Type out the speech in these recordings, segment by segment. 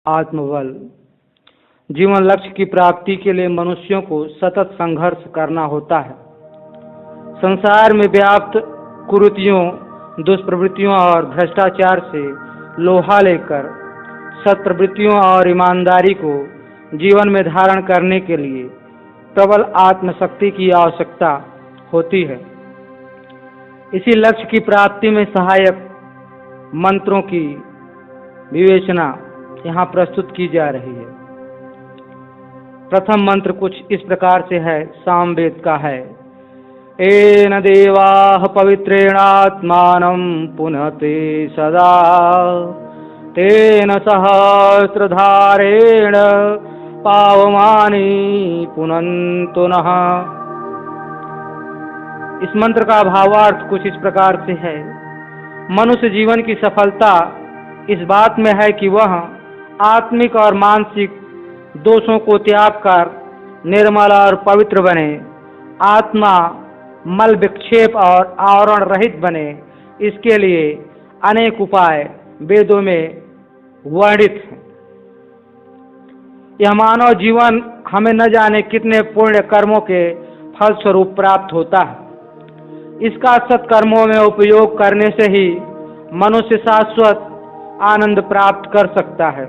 आत्मबल। जीवन लक्ष्य की प्राप्ति के लिए मनुष्यों को सतत संघर्ष करना होता है। संसार में व्याप्त कुरीतियों, दुष्प्रवृत्तियों और भ्रष्टाचार से लोहा लेकर सत्प्रवृत्तियों और ईमानदारी को जीवन में धारण करने के लिए प्रबल आत्मशक्ति की आवश्यकता होती है। इसी लक्ष्य की प्राप्ति में सहायक मंत्रों की विवेचना यहाँ प्रस्तुत की जा रही है। प्रथम मंत्र कुछ इस प्रकार से है, सामवेद का है। एन देवाः पवित्रेणात्मानं पुनते सदा तेन सहस्रधारेण पावमानि पुनन्तु नः। इस मंत्र का भावार्थ कुछ इस प्रकार से है। मनुष्य जीवन की सफलता इस बात में है कि वह आत्मिक और मानसिक दोषों को त्याग कर निर्मल और पवित्र बने, आत्मा मल विक्षेप और आवरण रहित बने। इसके लिए अनेक उपाय वेदों में वर्णित हैं। यह मानव जीवन हमें न जाने कितने पुण्य कर्मों के फलस्वरूप प्राप्त होता है। इसका सत्कर्मों में उपयोग करने से ही मनुष्य शाश्वत आनंद प्राप्त कर सकता है।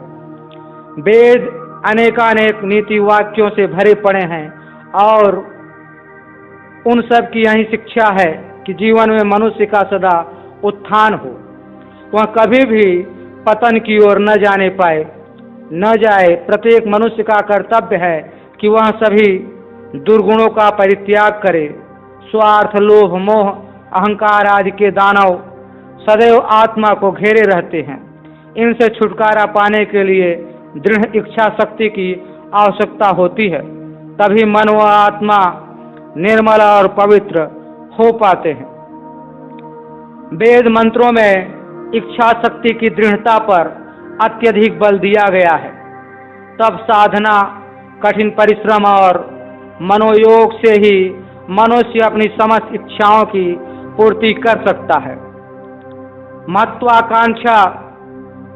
वेद अनेकानेक नीति वाक्यों से भरे पड़े हैं और उन सब की यही शिक्षा है कि जीवन में मनुष्य का सदा उत्थान हो, वह कभी भी पतन की ओर न जाए। प्रत्येक मनुष्य का कर्तव्य है कि वह सभी दुर्गुणों का परित्याग करे। स्वार्थ, लोभ, मोह, अहंकार आदि के दानव सदैव आत्मा को घेरे रहते हैं। इनसे छुटकारा पाने के लिए दृढ़ इच्छा शक्ति की आवश्यकता होती है, तभी मन व आत्मा निर्मल और पवित्र हो पाते हैं। वेद मंत्रों में इच्छा शक्ति की दृढ़ता पर अत्यधिक बल दिया गया है। तब साधना, कठिन परिश्रम और मनोयोग से ही मनुष्य अपनी समस्त इच्छाओं की पूर्ति कर सकता है। महत्वाकांक्षा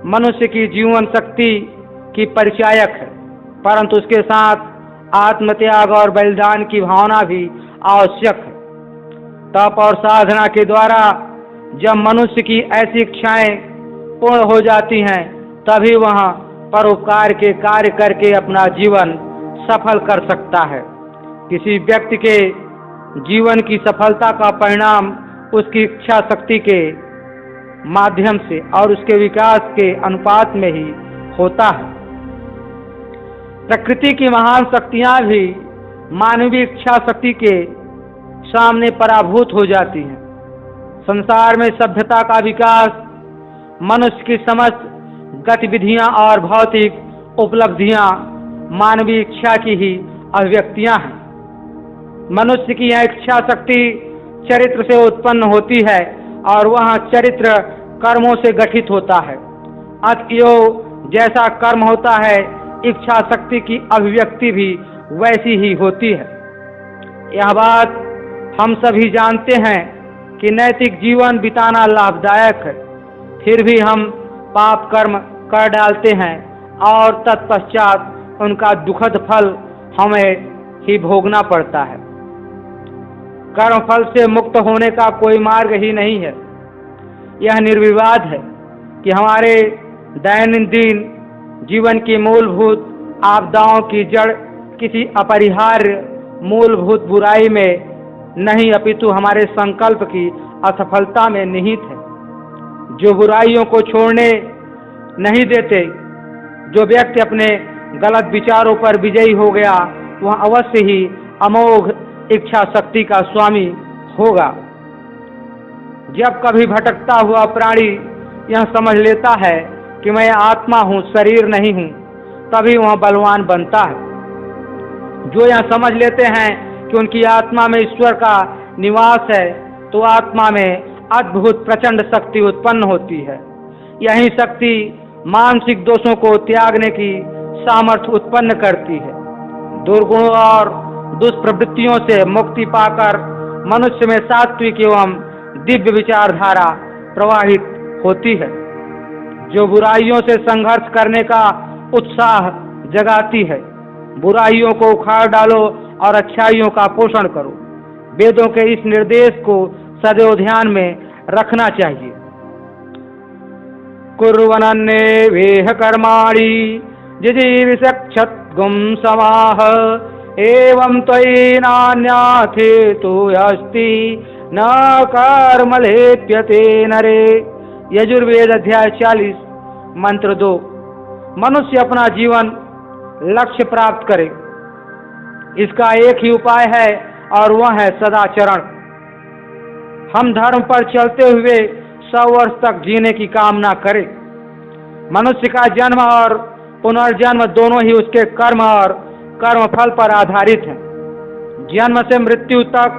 मनुष्य की जीवन शक्ति की परिचायक है, परंतु उसके साथ आत्मत्याग और बलिदान की भावना भी आवश्यक है। तप और साधना के द्वारा जब मनुष्य की ऐसी इच्छाएं पूर्ण हो जाती हैं, तभी वह परोपकार के कार्य करके अपना जीवन सफल कर सकता है। किसी व्यक्ति के जीवन की सफलता का परिणाम उसकी इच्छा शक्ति के माध्यम से और उसके विकास के अनुपात में ही होता है। प्रकृति की महान शक्तियां भी मानवीय इच्छा शक्ति के सामने पराभूत हो जाती हैं। संसार में सभ्यता का विकास, मनुष्य की समस्त गतिविधियां और भौतिक उपलब्धियां मानवीय इच्छा की ही अभिव्यक्तियां हैं। मनुष्य की यह इच्छा शक्ति चरित्र से उत्पन्न होती है और वह चरित्र कर्मों से गठित होता है। अतएव जैसा कर्म होता है, इच्छा शक्ति की अभिव्यक्ति भी वैसी ही होती है। यह बात हम सभी जानते हैं कि नैतिक जीवन बिताना लाभदायक है, फिर भी हम पाप कर्म कर डालते हैं और तत्पश्चात उनका दुखद फल हमें ही भोगना पड़ता है। कर्म फल से मुक्त होने का कोई मार्ग ही नहीं है। यह निर्विवाद है कि हमारे दैनंदिन जीवन की मूलभूत आपदाओं की जड़ किसी अपरिहार्य मूलभूत बुराई में नहीं, अपितु हमारे संकल्प की असफलता में निहित है, जो बुराइयों को छोड़ने नहीं देते। जो व्यक्ति अपने गलत विचारों पर विजयी हो गया, वह अवश्य ही अमोघ इच्छा शक्ति का स्वामी होगा। जब कभी भटकता हुआ प्राणी यह समझ लेता है कि मैं आत्मा हूँ, शरीर नहीं हूँ, तभी वह बलवान बनता है। जो यह समझ लेते हैं कि उनकी आत्मा में ईश्वर का निवास है, तो आत्मा में अद्भुत प्रचंड शक्ति उत्पन्न होती है। यही शक्ति मानसिक दोषों को त्यागने की सामर्थ्य उत्पन्न करती है। दुर्गुणों और दुष्प्रवृत्तियों से मुक्ति पाकर मनुष्य में सात्विक एवं दिव्य विचारधारा प्रवाहित होती है। जो बुराइयों से संघर्ष करने का उत्साह जगाती है। बुराइयों को उखाड़ डालो और अच्छाइयों का पोषण करो। वेदों के इस निर्देश को सदैव ध्यान में रखना चाहिए। कुर्वन्नेवेह कर्माणि जिजीविषक्षतगुं समाह एवं त्वयि नान्याथेतोऽस्ति न कर्म लेप्यते नरे। यजुर्वेद अध्याय 40 मंत्र 2। मनुष्य अपना जीवन लक्ष्य प्राप्त करे, इसका एक ही उपाय है और वह है सदाचरण। हम धर्म पर चलते हुए 100 वर्ष तक जीने की कामना करें। मनुष्य का जन्म और पुनर्जन्म दोनों ही उसके कर्म और कर्मफल पर आधारित हैं। जन्म से मृत्यु तक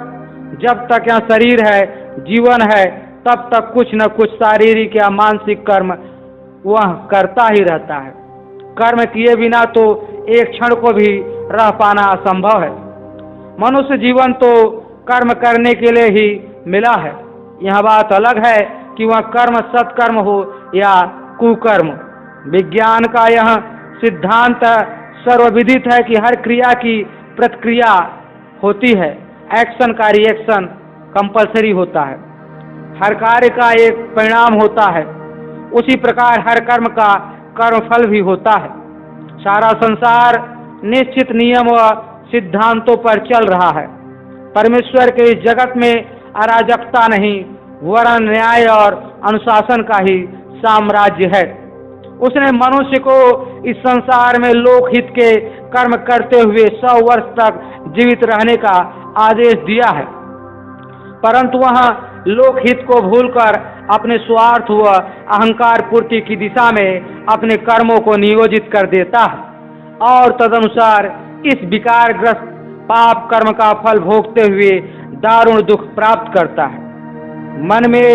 जब तक यह शरीर है, जीवन है, तब तक कुछ न कुछ शारीरिक या मानसिक कर्म वह करता ही रहता है। कर्म किए बिना तो एक क्षण को भी रह पाना असंभव है। मनुष्य जीवन तो कर्म करने के लिए ही मिला है। यह बात अलग है कि वह कर्म सत्कर्म हो या कुकर्म। विज्ञान का यह सिद्धांत सर्वविदित है कि हर क्रिया की प्रतिक्रिया होती है। एक्शन का रिएक्शन कंपलसरी होता है। हर कार्य का एक परिणाम होता है। उसी प्रकार हर कर्म का कर्मफल भी होता है। सारा संसार निश्चित नियम व सिद्धांतों पर चल रहा है। परमेश्वर के इस जगत में अराजकता नहीं, वरन न्याय और अनुशासन का ही साम्राज्य है। उसने मनुष्य को इस संसार में लोकहित के कर्म करते हुए 100 वर्ष तक जीवित रहने का आदेश दिया है, परंतु वह लोकहित को भूलकर अपने स्वार्थ व अहंकार पूर्ति की दिशा में अपने कर्मों को नियोजित कर देता है और तदनुसार इस विकारग्रस्त पाप कर्म का फल भोगते हुए दारुण दुख प्राप्त करता है। मन में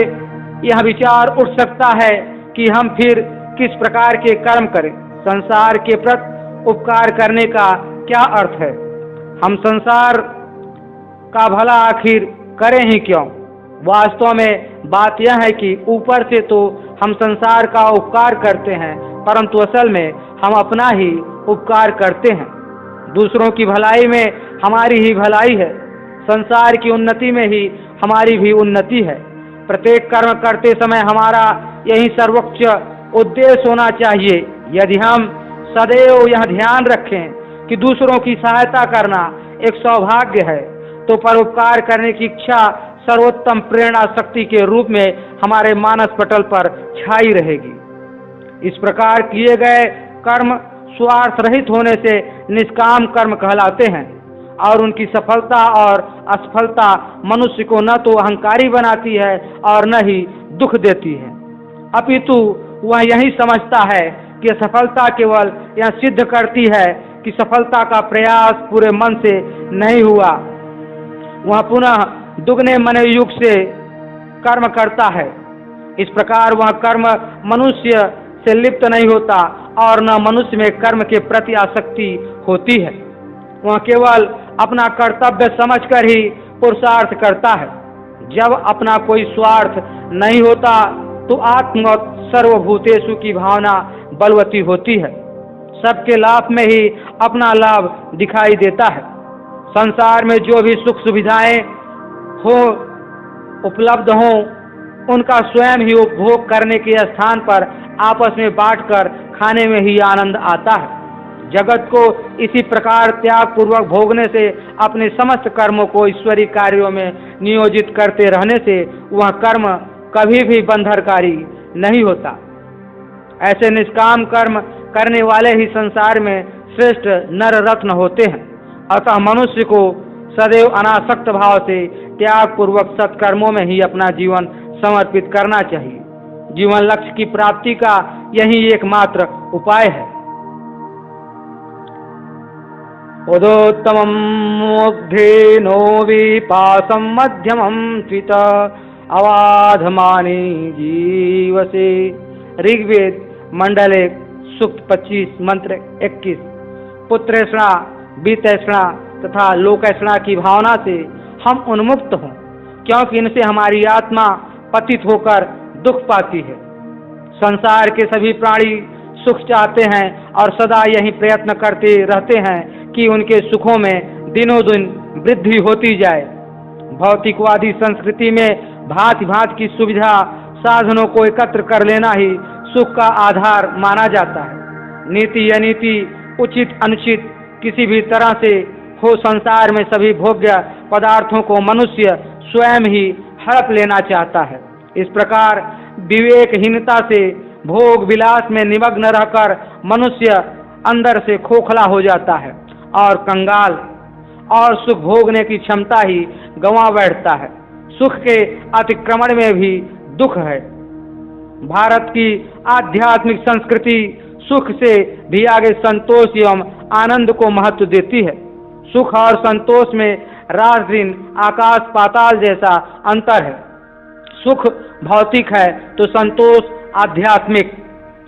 यह विचार उठ सकता है कि हम फिर किस प्रकार के कर्म करें। संसार के प्रति उपकार करने का क्या अर्थ है? हम संसार का भला आखिर करें ही क्यों? वास्तव में बात यह है कि ऊपर से तो हम संसार का उपकार करते हैं, परंतु असल में हम अपना ही उपकार करते हैं। दूसरों की भलाई में हमारी ही भलाई है। संसार की उन्नति में ही हमारी भी उन्नति है। प्रत्येक कर्म करते समय हमारा यही सर्वोच्च उद्देश्य होना चाहिए। यदि हम सदैव यह ध्यान रखें कि दूसरों की सहायता करना एक सौभाग्य है, तो परोपकार करने की इच्छा सर्वोत्तम प्रेरणा शक्ति के रूप में हमारे मानस पटल पर छाई रहेगी। इस प्रकार किए गए कर्म स्वार्थ रहित होने से निष्काम कर्म कहलाते हैं और उनकी सफलता और असफलता मनुष्य को न तो अहंकारी बनाती है और न ही दुख देती है, अपितु वह यही समझता है कि सफलता केवल यह सिद्ध करती है कि सफलता का प्रयास पूरे मन से नहीं हुआ। वह पुनः दुगने मनोयुग से कर्म करता है। इस प्रकार वह कर्म मनुष्य से लिप्त नहीं होता और न मनुष्य में कर्म के प्रति आसक्ति होती है। वह केवल अपना कर्तव्य समझकर ही पुरुषार्थ करता है। जब अपना कोई स्वार्थ नहीं होता तो आत्म सर्वभूतेषु की भावना बलवती होती है। सबके लाभ में ही अपना लाभ दिखाई देता है। संसार में जो भी सुख सुविधाएं हो उपलब्ध हों, उनका स्वयं ही उपभोग करने के स्थान पर आपस में बांटकर खाने में ही आनंद आता है। जगत को इसी प्रकार त्याग पूर्वक भोगने से अपने समस्त कर्मों को ईश्वरीय कार्यों में नियोजित करते रहने से वह कर्म कभी भी बंधनकारी नहीं होता। ऐसे निष्काम कर्म करने वाले ही संसार में श्रेष्ठ नर रत्न होते हैं। अतः मनुष्य को सदैव अनासक्त भाव से त्याग पूर्वक सत्कर्मों में ही अपना जीवन समर्पित करना चाहिए। जीवन लक्ष्य की प्राप्ति का यही एकमात्र उपाय है। उदोत्तमं मुग्धेनो विपासं मध्यमं स्वित अवाधमानी जीवसे। ऋग्वेद मंडल 1 सूक्त 25 मंत्र 21। पुत्रैषणा वित्तैषणा तथा लोकैषणा की भावना से हम उन्मुक्त हों, क्योंकि इनसे हमारी आत्मा पतित होकर दुख पाती है। संसार के सभी प्राणी सुख चाहते हैं और सदा यही प्रयत्न करते रहते हैं कि उनके सुखों में दिनों दिन वृद्धि होती जाए। भौतिकवादी संस्कृति में भांति भांति की सुविधा साधनों को एकत्र कर लेना ही सुख का आधार माना जाता है। नीति अनीति, उचित अनुचित किसी भी तरह से हो, संसार में सभी भोग्य पदार्थों को मनुष्य स्वयं ही हड़प लेना चाहता है। इस प्रकार विवेकहीनता से भोग विलास में निमग्न रहकर मनुष्य अंदर से खोखला हो जाता है और कंगाल और सुख भोगने की क्षमता ही गंवा बैठता है। सुख के अतिक्रमण में भी दुख है। भारत की आध्यात्मिक संस्कृति सुख से भी आगे संतोष एवं आनंद को महत्व देती है। सुख और संतोष में रात दिन आकाश पाताल जैसा अंतर है। सुख भौतिक है तो संतोष आध्यात्मिक।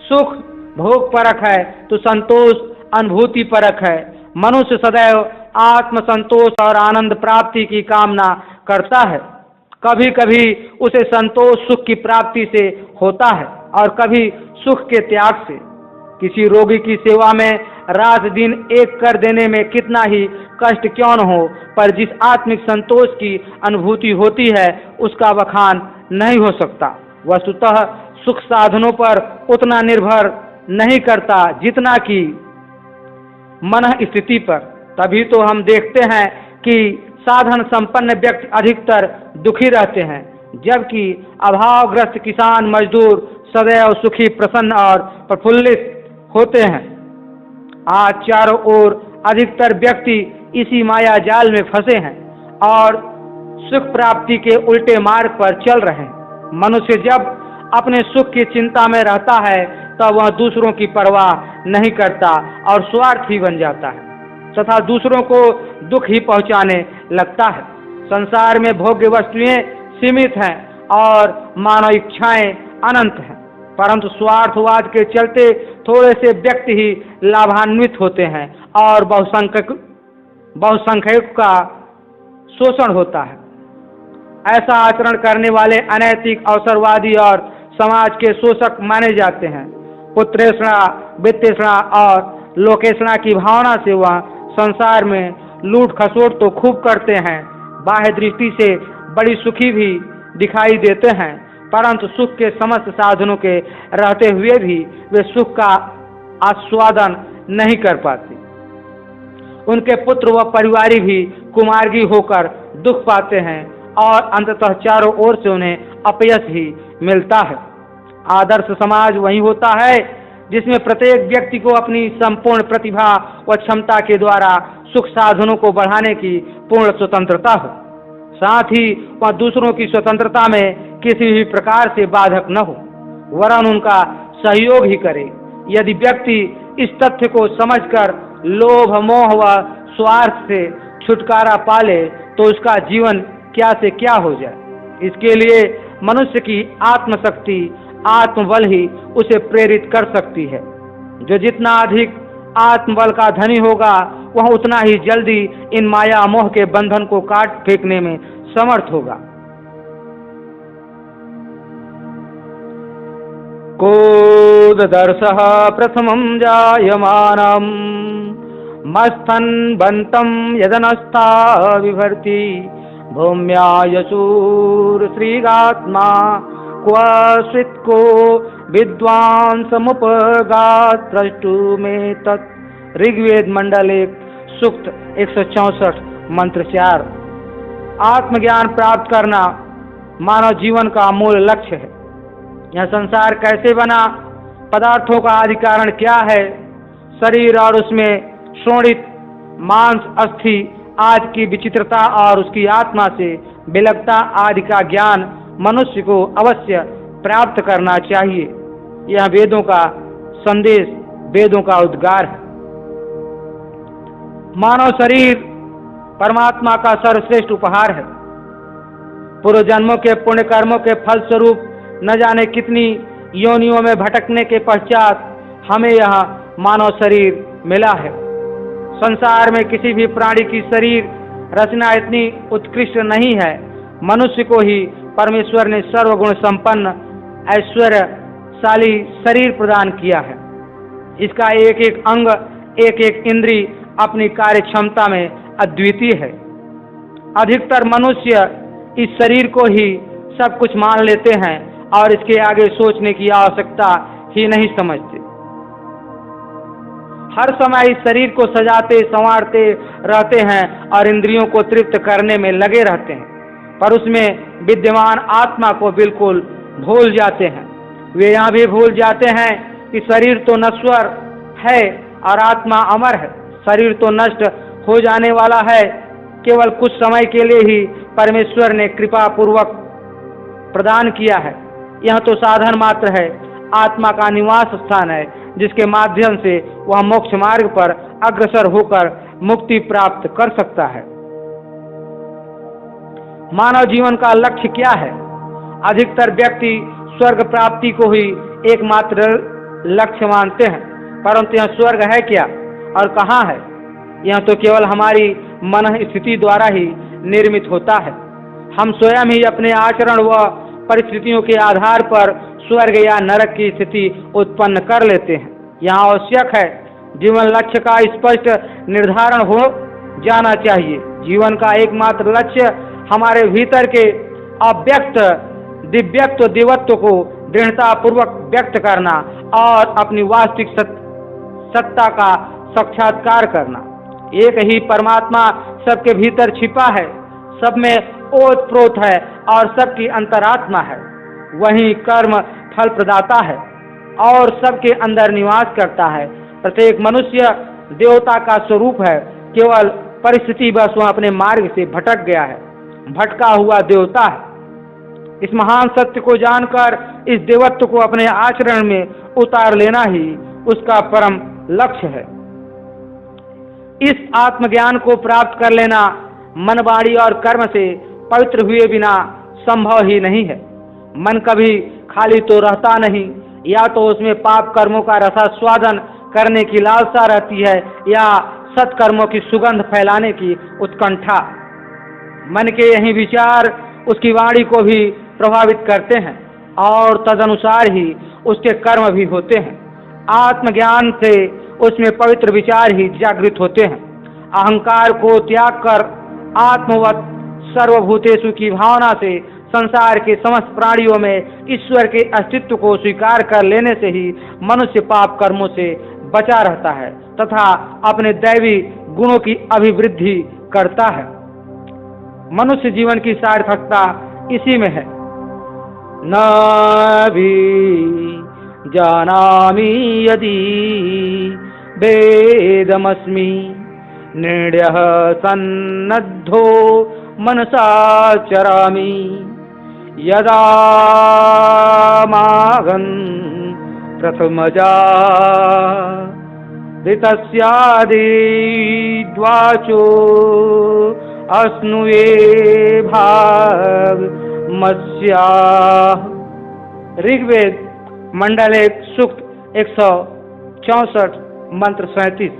सुख भोग परक है तो संतोष अनुभूति परक है। मनुष्य सदैव आत्म संतोष और आनंद प्राप्ति की कामना करता है। कभी कभी उसे संतोष सुख की प्राप्ति से होता है और कभी सुख के त्याग से। किसी रोगी की सेवा में रात दिन एक कर देने में कितना ही कष्ट क्यों न हो, पर जिस आत्मिक संतोष की अनुभूति होती है उसका बखान नहीं हो सकता। वस्तुतः सुख साधनों पर उतना निर्भर नहीं करता जितना कि मन स्थिति पर। तभी तो हम देखते हैं कि साधन संपन्न व्यक्ति अधिकतर दुखी रहते हैं, जबकि अभावग्रस्त किसान मजदूर सदैव सुखी, प्रसन्न और प्रफुल्लित होते हैं। आज चारों ओर अधिकतर व्यक्ति इसी माया जाल में फंसे हैं और सुख प्राप्ति के उल्टे मार्ग पर चल रहे हैं। मनुष्य जब अपने सुख की चिंता में रहता है तब वह दूसरों की परवाह नहीं करता और स्वार्थी बन जाता है तथा दूसरों को दुख ही पहुंचाने लगता है। संसार में भोग्य वस्तुएं सीमित हैं और मानव इच्छाएं अनंत हैं, परंतु स्वार्थवाद के चलते थोड़े से व्यक्ति ही लाभान्वित होते हैं और बहुसंख्यक का शोषण होता है। ऐसा आचरण करने वाले अनैतिक, अवसरवादी और समाज के शोषक माने जाते हैं। पुत्रेषणा, वित्तेषणा और लोकेषणा की भावना से वह संसार में लूट खसोट तो खूब करते हैं, बाह्य दृष्टि से बड़ी सुखी भी दिखाई देते हैं, परंतु सुख के समस्त साधनों के रहते हुए भी वे सुख का आस्वादन नहीं कर पाते। उनके पुत्र व परिवारी भी कुमार्गी होकर दुख पाते हैं और अंततः चारों ओर से उन्हें अपयश ही मिलता है। आदर्श समाज वही होता है जिसमें प्रत्येक व्यक्ति को अपनी संपूर्ण प्रतिभा व क्षमता के द्वारा सुख साधनों को बढ़ाने की पूर्ण स्वतंत्रता हो, साथ ही वह दूसरों की स्वतंत्रता में किसी भी प्रकार से बाधक न हो, वरन उनका सहयोग ही करे। यदि व्यक्ति इस तथ्य को समझकर लोभ, मोह व स्वार्थ से छुटकारा पाले तो उसका जीवन क्या से क्या हो जाए। इसके लिए मनुष्य की आत्मशक्ति, आत्मबल ही उसे प्रेरित कर सकती है। जो जितना अधिक आत्मबल का धनी होगा वह उतना ही जल्दी इन माया मोह के बंधन को काट फेंकने में समर्थ होगा। कोददर्शः प्रथमं जायमानं मस्थन बन्तं यदनस्था विभर्ति भूम्या यशूर श्रीगात्मा क्वचित् को विद्वान समुपगात द्रष्टु में तत्। ऋग्वेद मंडल 1 सूक्त 164 मंत्र 4। आत्मज्ञान प्राप्त करना मानव जीवन का मूल लक्ष्य है। यह संसार कैसे बना, पदार्थों का आदि कारण क्या है, शरीर और उसमें शोणित मांस अस्थि आज की विचित्रता और उसकी आत्मा से विलगता आदि का ज्ञान मनुष्य को अवश्य प्राप्त करना चाहिए। यह वेदों का संदेश, वेदों का उद्गार है। मानव शरीर परमात्मा का सर्वश्रेष्ठ उपहार है। पूर्व जन्मों के पुण्य कर्मों के फल स्वरूप न जाने कितनी योनियों में भटकने के पश्चात हमें यह मानव शरीर मिला है। संसार में किसी भी प्राणी की शरीर रचना इतनी उत्कृष्ट नहीं है। मनुष्य को ही परमेश्वर ने सर्वगुण संपन्न ऐश्वर्यशाली शरीर प्रदान किया है। इसका एक एक अंग, एक एक इंद्री अपनी कार्य क्षमता में अद्वितीय है। अधिकतर मनुष्य इस शरीर को ही सब कुछ मान लेते हैं और इसके आगे सोचने की आवश्यकता ही नहीं समझते। हर समय इस शरीर को सजाते संवारते रहते हैं और इंद्रियों को तृप्त करने में लगे रहते हैं, पर उसमें विद्यमान आत्मा को बिल्कुल भूल जाते हैं। वे यह भी भूल जाते हैं कि शरीर तो नश्वर है और आत्मा अमर है। शरीर तो नष्ट हो जाने वाला है, केवल कुछ समय के लिए ही परमेश्वर ने कृपा पूर्वक प्रदान किया है। यह तो साधन मात्र है, आत्मा का निवास स्थान है, जिसके माध्यम से वह मोक्ष मार्ग पर अग्रसर होकर मुक्ति प्राप्त कर सकता है। मानव जीवन का लक्ष्य क्या है? अधिकतर व्यक्ति स्वर्ग प्राप्ति को ही एकमात्र लक्ष्य मानते हैं, परंतु यह स्वर्ग है क्या और कहाँ है? यह तो केवल हमारी मन स्थिति द्वारा ही निर्मित होता है। हम स्वयं ही अपने आचरण व परिस्थितियों के आधार पर स्वर्ग या नरक की स्थिति उत्पन्न कर लेते हैं। यहाँ आवश्यक है जीवन लक्ष्य का स्पष्ट निर्धारण हो जाना चाहिए। जीवन का एकमात्र लक्ष्य हमारे भीतर के अव्यक्त दिव्यत्व दिवत्व को दृढ़ता पूर्वक व्यक्त करना और अपनी वास्तविक सत्ता का साक्षात्कार करना। एक ही परमात्मा सबके भीतर छिपा है, सब में ओतप्रोत है और सबकी अंतरात्मा है। वही कर्म फल प्रदाता है और सबके अंदर निवास करता है। प्रत्येक मनुष्य देवता का स्वरूप है, केवल परिस्थिति बस वह अपने मार्ग से भटक गया है, भटका हुआ देवता है। इस महान सत्य को जानकर इस देवत्व को अपने आचरण में उतार लेना ही उसका परम लक्ष्य है। इस आत्मज्ञान को प्राप्त कर लेना मन वाणी और कर्म से पवित्र हुए बिना संभव ही नहीं है। मन कभी खाली तो रहता नहीं, या तो उसमें पाप कर्मों का रसास्वादन करने की लालसा रहती है या सत्कर्मों की सुगंध फैलाने की उत्कंठा। मन के यही विचार उसकी वाणी को भी प्रभावित करते हैं और तदनुसार ही उसके कर्म भी होते हैं। आत्मज्ञान से उसमें पवित्र विचार ही जागृत होते हैं। अहंकार को त्याग कर आत्मवत सर्वभूतेषु की भावना से संसार के समस्त प्राणियों में ईश्वर के अस्तित्व को स्वीकार कर लेने से ही मनुष्य पाप कर्मों से बचा रहता है तथा अपने दैवी गुणों की अभिवृद्धि करता है। मनुष्य जीवन की सार्थकता इसी में है। न भी जानामि यदि वेदमस्मि निर्णयः सन्नद्धो मनसा चरामि यदा मागं प्रथमजा ऋतस्यादिद्वाचो अस्नुये भागमस्याः। ऋग्वेद मंडल 1 सूक्त 164 मंत्र 37।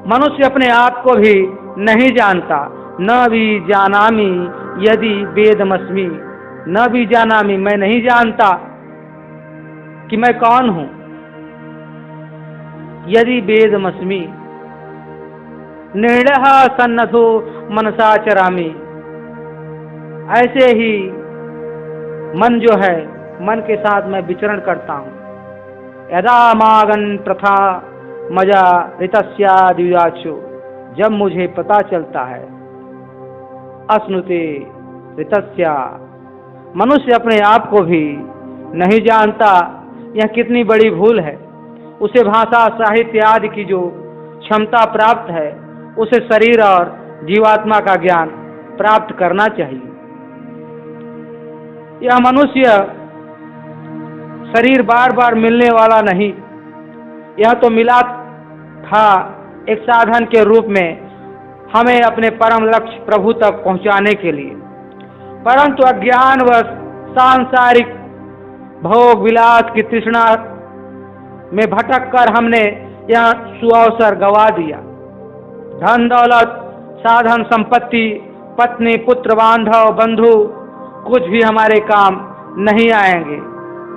मनुष्य अपने आप को भी नहीं जानता। न भी जानामि यदि वेदमस्मि, न भी जानामि मैं नहीं जानता कि मैं कौन हूं। यदि वेदमस्मि निर्णयः सन्नद्धो मनसा चरामि, ऐसे ही मन जो है, मन के साथ मैं विचरण करता हूँ। यदा मागन प्रथा मजा ऋतस्यादिवाचो, जब मुझे पता चलता है। अश्नुते ऋतस्या, मनुष्य अपने आप को भी नहीं जानता। यह कितनी बड़ी भूल है। उसे भाषा साहित्य आदि की जो क्षमता प्राप्त है, उसे शरीर और जीवात्मा का ज्ञान प्राप्त करना चाहिए। यह मनुष्य शरीर बार बार मिलने वाला नहीं। यह तो मिला था एक साधन के रूप में हमें अपने परम लक्ष्य प्रभु तक पहुंचाने के लिए, परंतु अज्ञान व सांसारिक भोग विलास की तृष्णा में भटक कर हमने यह सुअवसर गवा दिया। धन दौलत, साधन संपत्ति, पत्नी पुत्र बांधव बंधु कुछ भी हमारे काम नहीं आएंगे।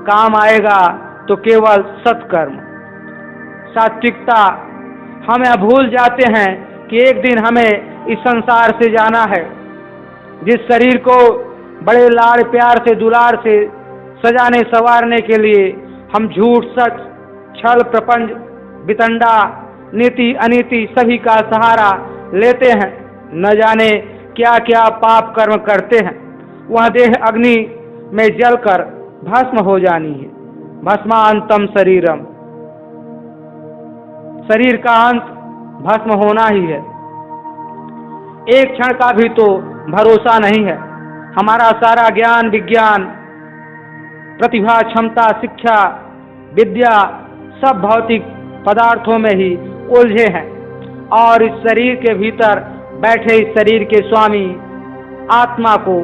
काम आएगा तो केवल सत्कर्म। सात्विकता, हम यह भूल जाते हैं कि एक दिन हमें इस संसार से जाना है। जिस शरीर को बड़े लाड़ प्यार से दुलार से सजाने संवारने के लिए हम झूठ सच छल प्रपंच वितंडा नीति अनीति सभी का सहारा लेते हैं, न जाने क्या क्या पाप कर्म करते हैं, वह देह अग्नि में जलकर भस्म हो जानी है। भस्मांतम शरीरम, शरीर का अंत भस्म होना ही है। एक क्षण का भी तो भरोसा नहीं है। हमारा सारा ज्ञान विज्ञान प्रतिभा क्षमता शिक्षा विद्या सब भौतिक पदार्थों में ही उलझे हैं और इस शरीर के भीतर बैठे इस शरीर के स्वामी आत्मा को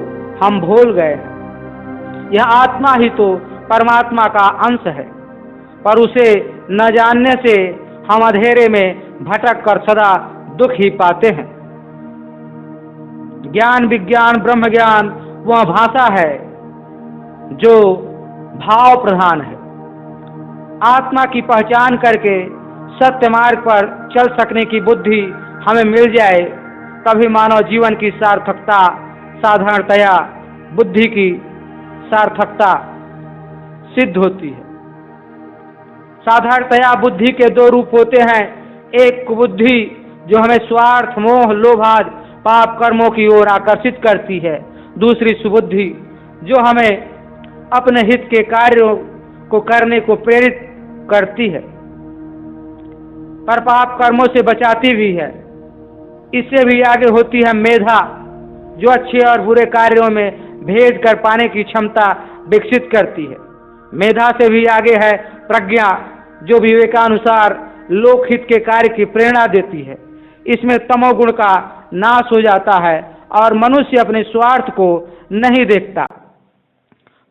हम भूल गए हैं। यह आत्मा ही तो परमात्मा का अंश है, पर उसे न जानने से हम अंधेरे में भटक कर सदा दुख ही पाते हैं। ज्ञान विज्ञान ब्रह्म ज्ञान वह भाषा है जो भाव प्रधान है। आत्मा की पहचान करके सत्य मार्ग पर चल सकने की बुद्धि हमें मिल जाए, तभी मानव जीवन की सार्थकता साधारणतया बुद्धि की सार्थकता सिद्ध होती है। साधारणतया बुद्धि के दो रूप होते हैं, एक कुबुद्धि जो हमें स्वार्थ मोह लोभ आदि पाप कर्मों की ओर आकर्षित करती है, दूसरी सुबुद्धि जो हमें अपने हित के कार्यों को करने को प्रेरित करती है पर पाप कर्मों से बचाती भी है। इससे भी आगे होती है मेधा जो अच्छे और बुरे कार्यों में भेद कर पाने की क्षमता विकसित करती है। मेधा से भी आगे है प्रज्ञा जो विवेकानुसार लोकहित के कार्य की प्रेरणा देती है। इसमें तमोगुण का नाश हो जाता है और मनुष्य अपने स्वार्थ को नहीं देखता।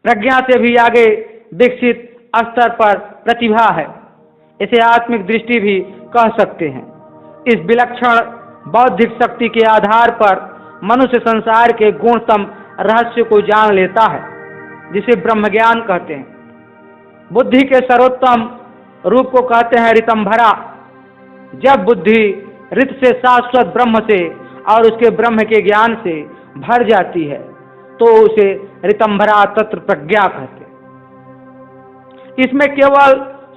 प्रज्ञा से भी आगे विकसित स्तर पर प्रतिभा है, इसे आत्मिक दृष्टि भी कह सकते हैं। इस विलक्षण बौद्धिक शक्ति के आधार पर मनुष्य संसार के गुणतम रहस्य को जान लेता है, जिसे ब्रह्म ज्ञान कहते हैं। बुद्धि के सर्वोत्तम रूप को कहते हैं ऋतंभरा। जब बुद्धि ऋत से शाश्वत ब्रह्म से और उसके ब्रह्म के ज्ञान से भर जाती है तो उसे ऋतंभरा तत्र प्रज्ञा कहते हैं। इसमें केवल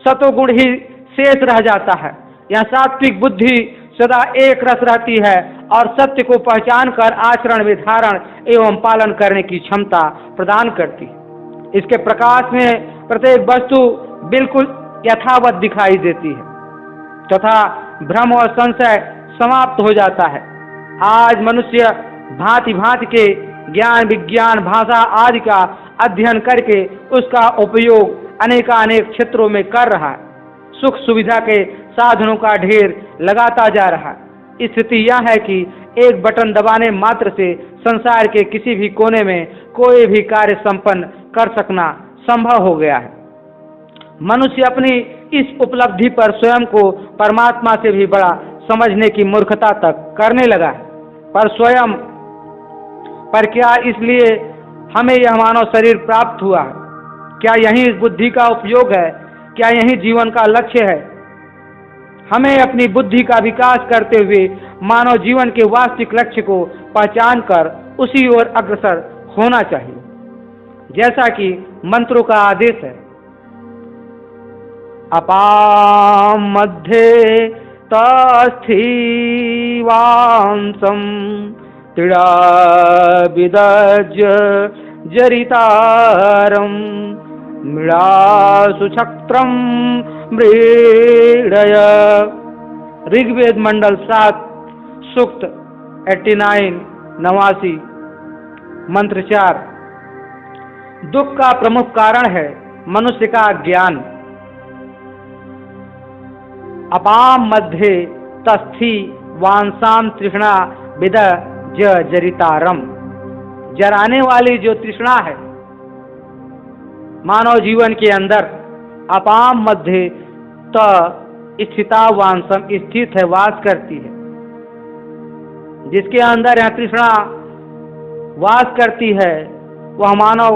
सतोगुण ही शेष रह जाता है। यह सात्विक बुद्धि सदा एक रस रहती है और सत्य को पहचान कर आचरण में धारण एवं पालन करने की क्षमता प्रदान करती है। इसके प्रकाश में प्रत्येक वस्तु बिल्कुल यथावत दिखाई देती है तथा भ्रम और संशय समाप्त हो जाता है। आज मनुष्य भांति भांति के ज्ञान विज्ञान भाषा आदि का अध्ययन करके उसका उपयोग अनेकानेक क्षेत्रों में कर रहा है। सुख सुविधा के साधनों का ढेर लगाता जा रहा है। स्थिति यह है कि एक बटन दबाने मात्र से संसार के किसी भी कोने में कोई भी कार्य संपन्न कर सकना संभव हो गया है। मनुष्य अपनी इस उपलब्धि पर स्वयं को परमात्मा से भी बड़ा समझने की मूर्खता तक करने लगा है। पर क्या इसलिए हमें यह मानव शरीर प्राप्त हुआ है? क्या यही इस बुद्धि का उपयोग है? क्या यही जीवन का लक्ष्य है? हमें अपनी बुद्धि का विकास करते हुए मानव जीवन के वास्तविक लक्ष्य को पहचान कर उसी ओर अग्रसर होना चाहिए, जैसा कि मंत्रों का आदेश है। अपाम मध्ये तस्थीवांसम तिड़ा विदज जरितारम मृडासु छत्रम मृडय। ऋग्वेद मंडल 7 सूक्त 89 मंत्र 4। दुख का प्रमुख कारण है मनुष्य का ज्ञान। अपाम मध्ये तस्थि वांसाम तृष्णा विद जरितारम। जराने वाली जो तृष्णा है मानव जीवन के अंदर अपाम मध्य त स्थिता वांसम स्थित है, वास करती है। जिसके अंदर यह तृष्णा वास करती है वह मानव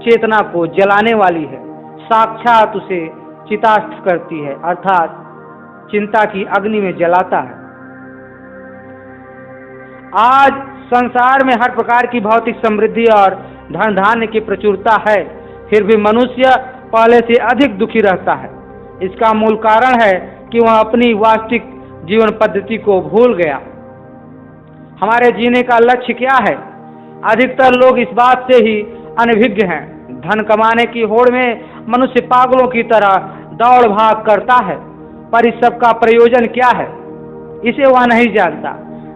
चेतना को जलाने वाली है, साक्षात उसे चितास्थ करती है, अर्थात चिंता की अग्नि में जलाता है। आज संसार में हर प्रकार की भौतिक समृद्धि और धन धान्य की प्रचुरता है, फिर भी मनुष्य पहले से अधिक दुखी रहता है। इसका मूल कारण है कि वह अपनी वास्तविक जीवन पद्धति को भूल गया। हमारे जीने का लक्ष्य क्या है? अधिकतर लोग इस बात से ही अनभिज्ञ हैं। धन कमाने की होड़ में मनुष्य पागलों की तरह दौड़ भाग करता है, पर इस सब का प्रयोजन क्या है, इसे वह नहीं जानता।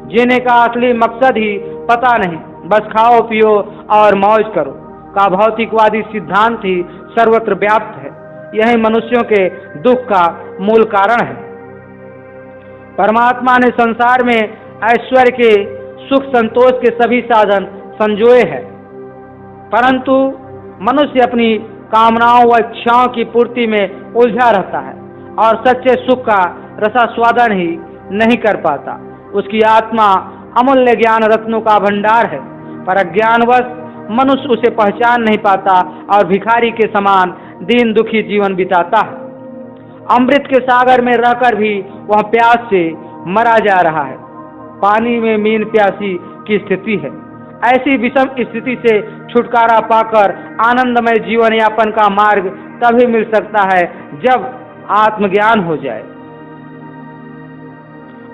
जीने का असली मकसद ही पता नहीं, बस खाओ पियो और मौज करो का भौतिकवादी सिद्धांत ही सर्वत्र व्याप्त है। यही मनुष्यों के दुख का मूल कारण है। परमात्मा ने संसार में ऐश्वर्य के, सुख संतोष के सभी साधन संजोए हैं, परंतु मनुष्य अपनी कामनाओं व इच्छाओं की पूर्ति में उलझा रहता है और सच्चे सुख का रसास्वादन ही नहीं कर पाता। उसकी आत्मा अमूल्य ज्ञान रत्नों का भंडार है, पर अज्ञानवश मनुष्य उसे पहचान नहीं पाता और भिखारी के समान दीन दुखी जीवन बिताता है। अमृत के सागर में रहकर भी वह प्यास से मरा जा रहा है। पानी में मीन प्यासी की स्थिति है। ऐसी विषम स्थिति से छुटकारा पाकर आनंदमय जीवन यापन का मार्ग तभी मिल सकता है जब आत्मज्ञान हो जाए,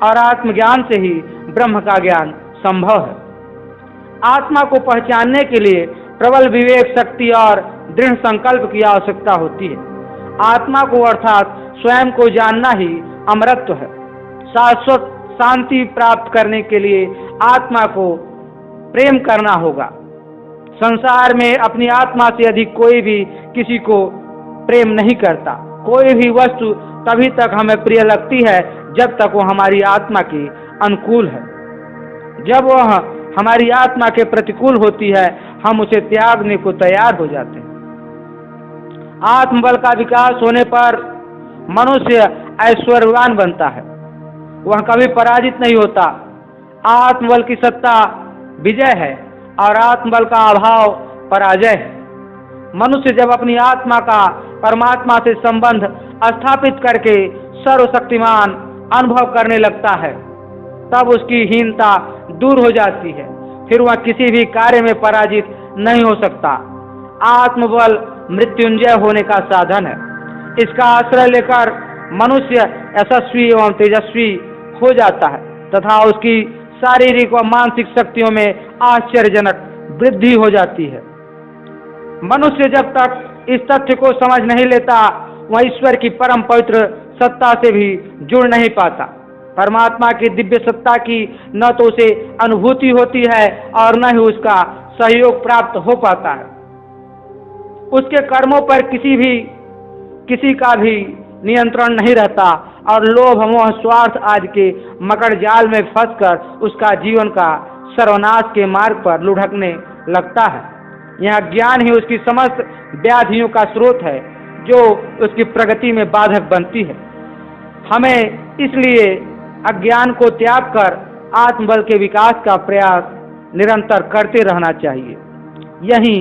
और आत्मज्ञान से ही ब्रह्म का ज्ञान संभव है। आत्मा को पहचानने के लिए प्रबल विवेक शक्ति और दृढ़ संकल्प की आवश्यकता होती है। आत्मा को अर्थात स्वयं को जानना ही अमरत्व है। शाश्वत शांति प्राप्त करने के लिए आत्मा को प्रेम करना होगा। संसार में अपनी आत्मा से अधिक कोई भी किसी को प्रेम नहीं करता। कोई भी वस्तु तभी तक हमें प्रिय लगती है जब तक वो हमारी आत्मा के अनुकूल है। जब वह हमारी आत्मा के प्रतिकूल होती है, हम उसे त्यागने को तैयार हो जाते हैं। आत्मबल का विकास होने पर मनुष्य ऐश्वर्यवान बनता है। वह कभी पराजित नहीं होता। आत्मबल की सत्ता विजय है और आत्मबल का अभाव पराजय है। मनुष्य जब अपनी आत्मा का परमात्मा से संबंध स्थापित करके सर्वशक्तिमान अनुभव करने लगता है, तब उसकी हीनता दूर हो जाती है। फिर वह किसी भी कार्य में पराजित नहीं हो सकता। आत्मबल मृत्युंजय होने का साधन है। इसका आश्रय लेकर मनुष्य यशस्वी एवं तेजस्वी हो जाता है तथा उसकी शारीरिक व मानसिक शक्तियों में आश्चर्यजनक वृद्धि हो जाती है। मनुष्य जब तक इस तथ्य को समझ नहीं लेता, वह ईश्वर की परम पवित्र सत्ता से भी जुड़ नहीं पाता। परमात्मा की दिव्य सत्ता की न तो उसे अनुभूति होती है और न ही उसका सहयोग प्राप्त हो पाता है। उसके कर्मों पर किसी का भी नियंत्रण नहीं रहता और लोभ मोह स्वार्थ आदि के मकड़ जाल में फंसकर उसका जीवन का सर्वनाश के मार्ग पर लुढ़कने लगता है। यह ज्ञान ही उसकी समस्त व्याधियों का स्रोत है जो उसकी प्रगति में बाधक बनती है। हमें इसलिए अज्ञान को त्याग कर आत्मबल के विकास का प्रयास निरंतर करते रहना चाहिए। यही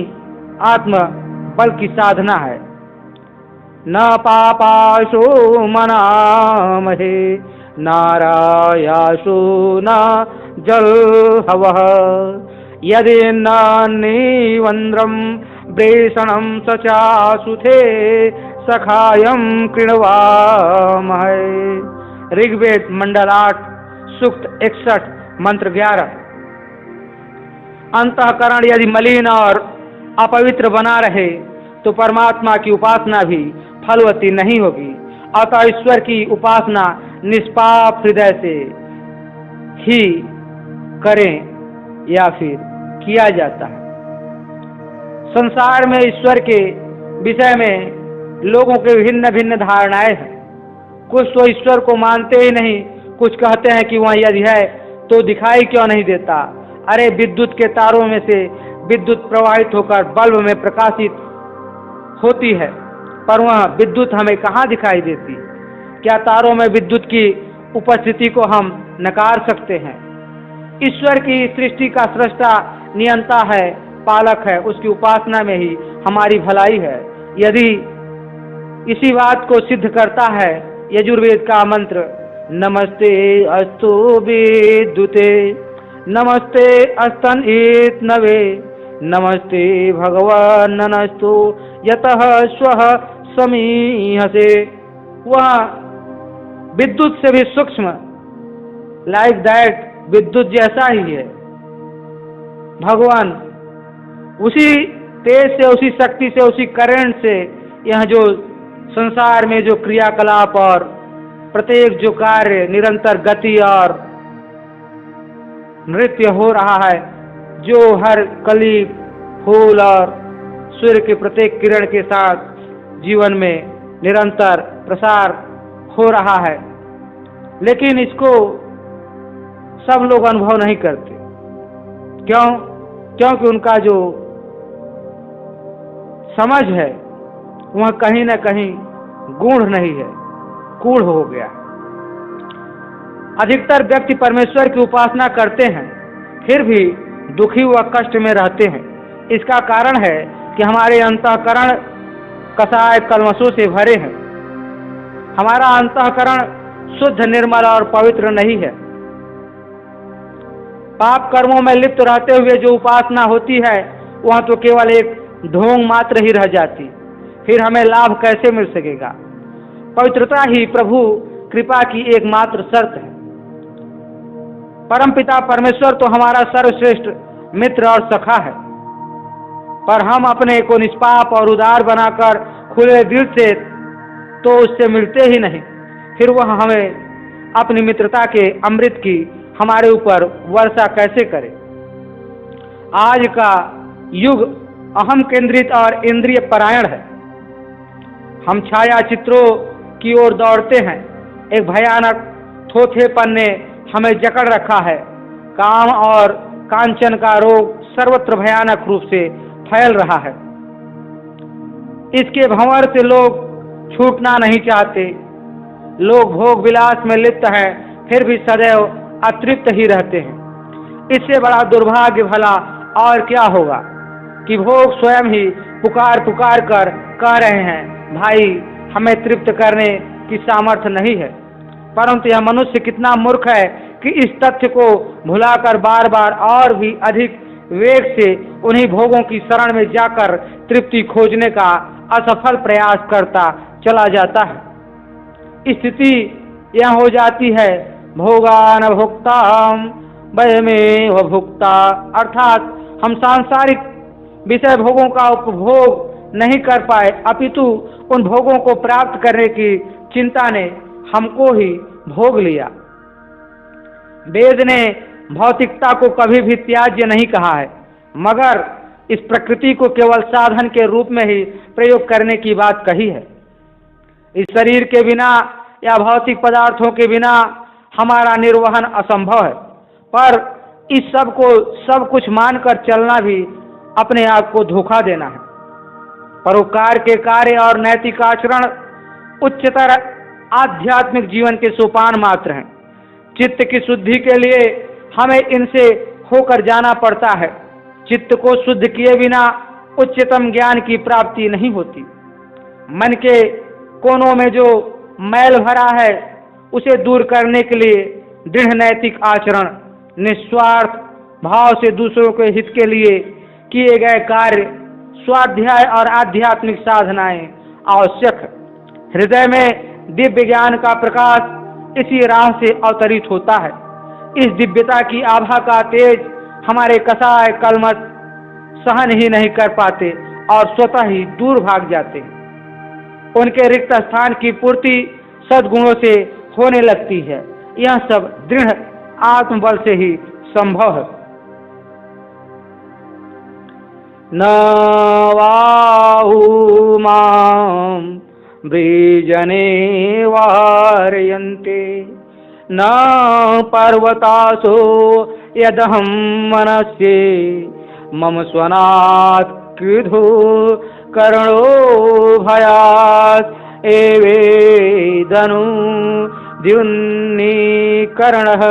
आत्मबल की साधना है। न पापाशो मनामहे नारायाशो न जलहवः यदि न निवन्द्रं वृषणं सचासुथे सखायं कृण्वामहे। ऋग्वेद मंडल 8 सूक्त 61 मंत्र 11। अंतःकरण यदि मलिन और अपवित्र बना रहे तो परमात्मा की उपासना भी फलवती नहीं होगी। अतः ईश्वर की उपासना निष्पाप हृदय से ही करें या फिर किया जाता है। संसार में ईश्वर के विषय में लोगों के भिन्न भिन्न धारणाएं हैं। कुछ तो ईश्वर को मानते ही नहीं, कुछ कहते हैं कि वह यदि है तो दिखाई क्यों नहीं देता। अरे विद्युत के तारों में से विद्युत प्रवाहित होकर बल्ब में प्रकाशित होती है, पर वह विद्युत हमें कहाँ दिखाई देती? क्या तारों में विद्युत की उपस्थिति को हम नकार सकते हैं? ईश्वर की सृष्टि का सृष्टा नियंता है, पालक है, उसकी उपासना में ही हमारी भलाई है। यदि इसी बात को सिद्ध करता है यजुर्वेद का मंत्र, नमस्ते अस्तु विद्युते, नमस्ते अस्तन नवे, नमस्ते भगवान ननस्तु यतः स्वः समीहसे। वह विद्युत से भी सूक्ष्म, लाइक दैट, विद्युत जैसा ही है भगवान। उसी तेज से, उसी शक्ति से, उसी करंट से यह जो संसार में जो क्रियाकलाप और प्रत्येक जो कार्य निरंतर गति और नृत्य हो रहा है, जो हर कली फूल और सूर्य के प्रत्येक किरण के साथ जीवन में निरंतर प्रसार हो रहा है, लेकिन इसको सब लोग अनुभव नहीं करते। क्यों? क्योंकि उनका जो समझ है वह कहीं न कहीं गूढ़ नहीं है, कूढ़ हो गया। अधिकतर व्यक्ति परमेश्वर की उपासना करते हैं, फिर भी दुखी व कष्ट में रहते हैं। इसका कारण है कि हमारे अंतःकरण कसाय कलमशों से भरे हैं। हमारा अंतःकरण शुद्ध, निर्मल और पवित्र नहीं है। पाप कर्मों में लिप्त रहते हुए जो उपासना होती है वह तो केवल एक ढोंग मात्र ही रह जाती, फिर हमें लाभ कैसे मिल सकेगा? पवित्रता ही प्रभु कृपा की एकमात्र शर्त है। परमपिता परमेश्वर तो हमारा सर्वश्रेष्ठ मित्र और सखा है, पर हम अपने को निष्पाप और उदार बनाकर खुले दिल से तो उससे मिलते ही नहीं, फिर वह हमें अपनी मित्रता के अमृत की हमारे ऊपर वर्षा कैसे करे? आज का युग अहम केंद्रित और इंद्रिय परायण है। हम छाया चित्रों की ओर दौड़ते हैं। एक भयानक थोथेपन ने हमें जकड़ रखा है। काम और कांचन का रोग सर्वत्र भयानक रूप से फैल रहा है। इसके भंवर से लोग छूटना नहीं चाहते। लोग भोग विलास में लिप्त हैं, फिर भी सदैव अतृप्त ही रहते हैं। इससे बड़ा दुर्भाग्य भला और क्या होगा कि भोग स्वयं ही पुकार पुकार कर कह रहे हैं, भाई हमें तृप्त करने की सामर्थ्य नहीं है। परंतु यह मनुष्य कितना मूर्ख है कि इस तथ्य को भुलाकर बार बार और भी अधिक वेग से उन्हीं भोगों की शरण में जाकर तृप्ति खोजने का असफल प्रयास करता चला जाता है। स्थिति यह हो जाती है, भोगान भुक्ताम वयमेव भुक्ता, अर्थात हम सांसारिक विषय भोगों का उपभोग नहीं कर पाए, अपितु उन भोगों को प्राप्त करने की चिंता ने हमको ही भोग लिया। वेद ने भौतिकता को कभी भी त्याज्य नहीं कहा है, मगर इस प्रकृति को केवल साधन के रूप में ही प्रयोग करने की बात कही है। इस शरीर के बिना या भौतिक पदार्थों के बिना हमारा निर्वहन असंभव है, पर इस सब को सब कुछ मानकर चलना भी अपने आप को धोखा देना है। परोपकार के कार्य और नैतिक आचरण उच्चतर आध्यात्मिक जीवन के सोपान मात्र हैं। चित्त की शुद्धि के लिए हमें इनसे होकर जाना पड़ता है। चित्त को शुद्ध किए बिना उच्चतम ज्ञान की प्राप्ति नहीं होती। मन के कोनों में जो मैल भरा है उसे दूर करने के लिए दृढ़ नैतिक आचरण, निस्वार्थ भाव से दूसरों के हित के लिए किए गए कार्य, स्वाध्याय और आध्यात्मिक साधनाएं आवश्यक है। हृदय में दिव्य ज्ञान का प्रकाश इसी राह से अवतरित होता है। इस दिव्यता की आभा का तेज हमारे कसाय कलमश सहन ही नहीं कर पाते और स्वतः ही दूर भाग जाते हैं। उनके रिक्त स्थान की पूर्ति सद्गुणों से होने लगती है। यह सब दृढ़ आत्मबल से ही संभव है। न वाहु मां वृजने वारयन्ते, न पर्वतासो यदहं मनस्ये, मम स्वनात् क्रुधो कर्णो भयात् एवेदनु द्युन्नीकरणः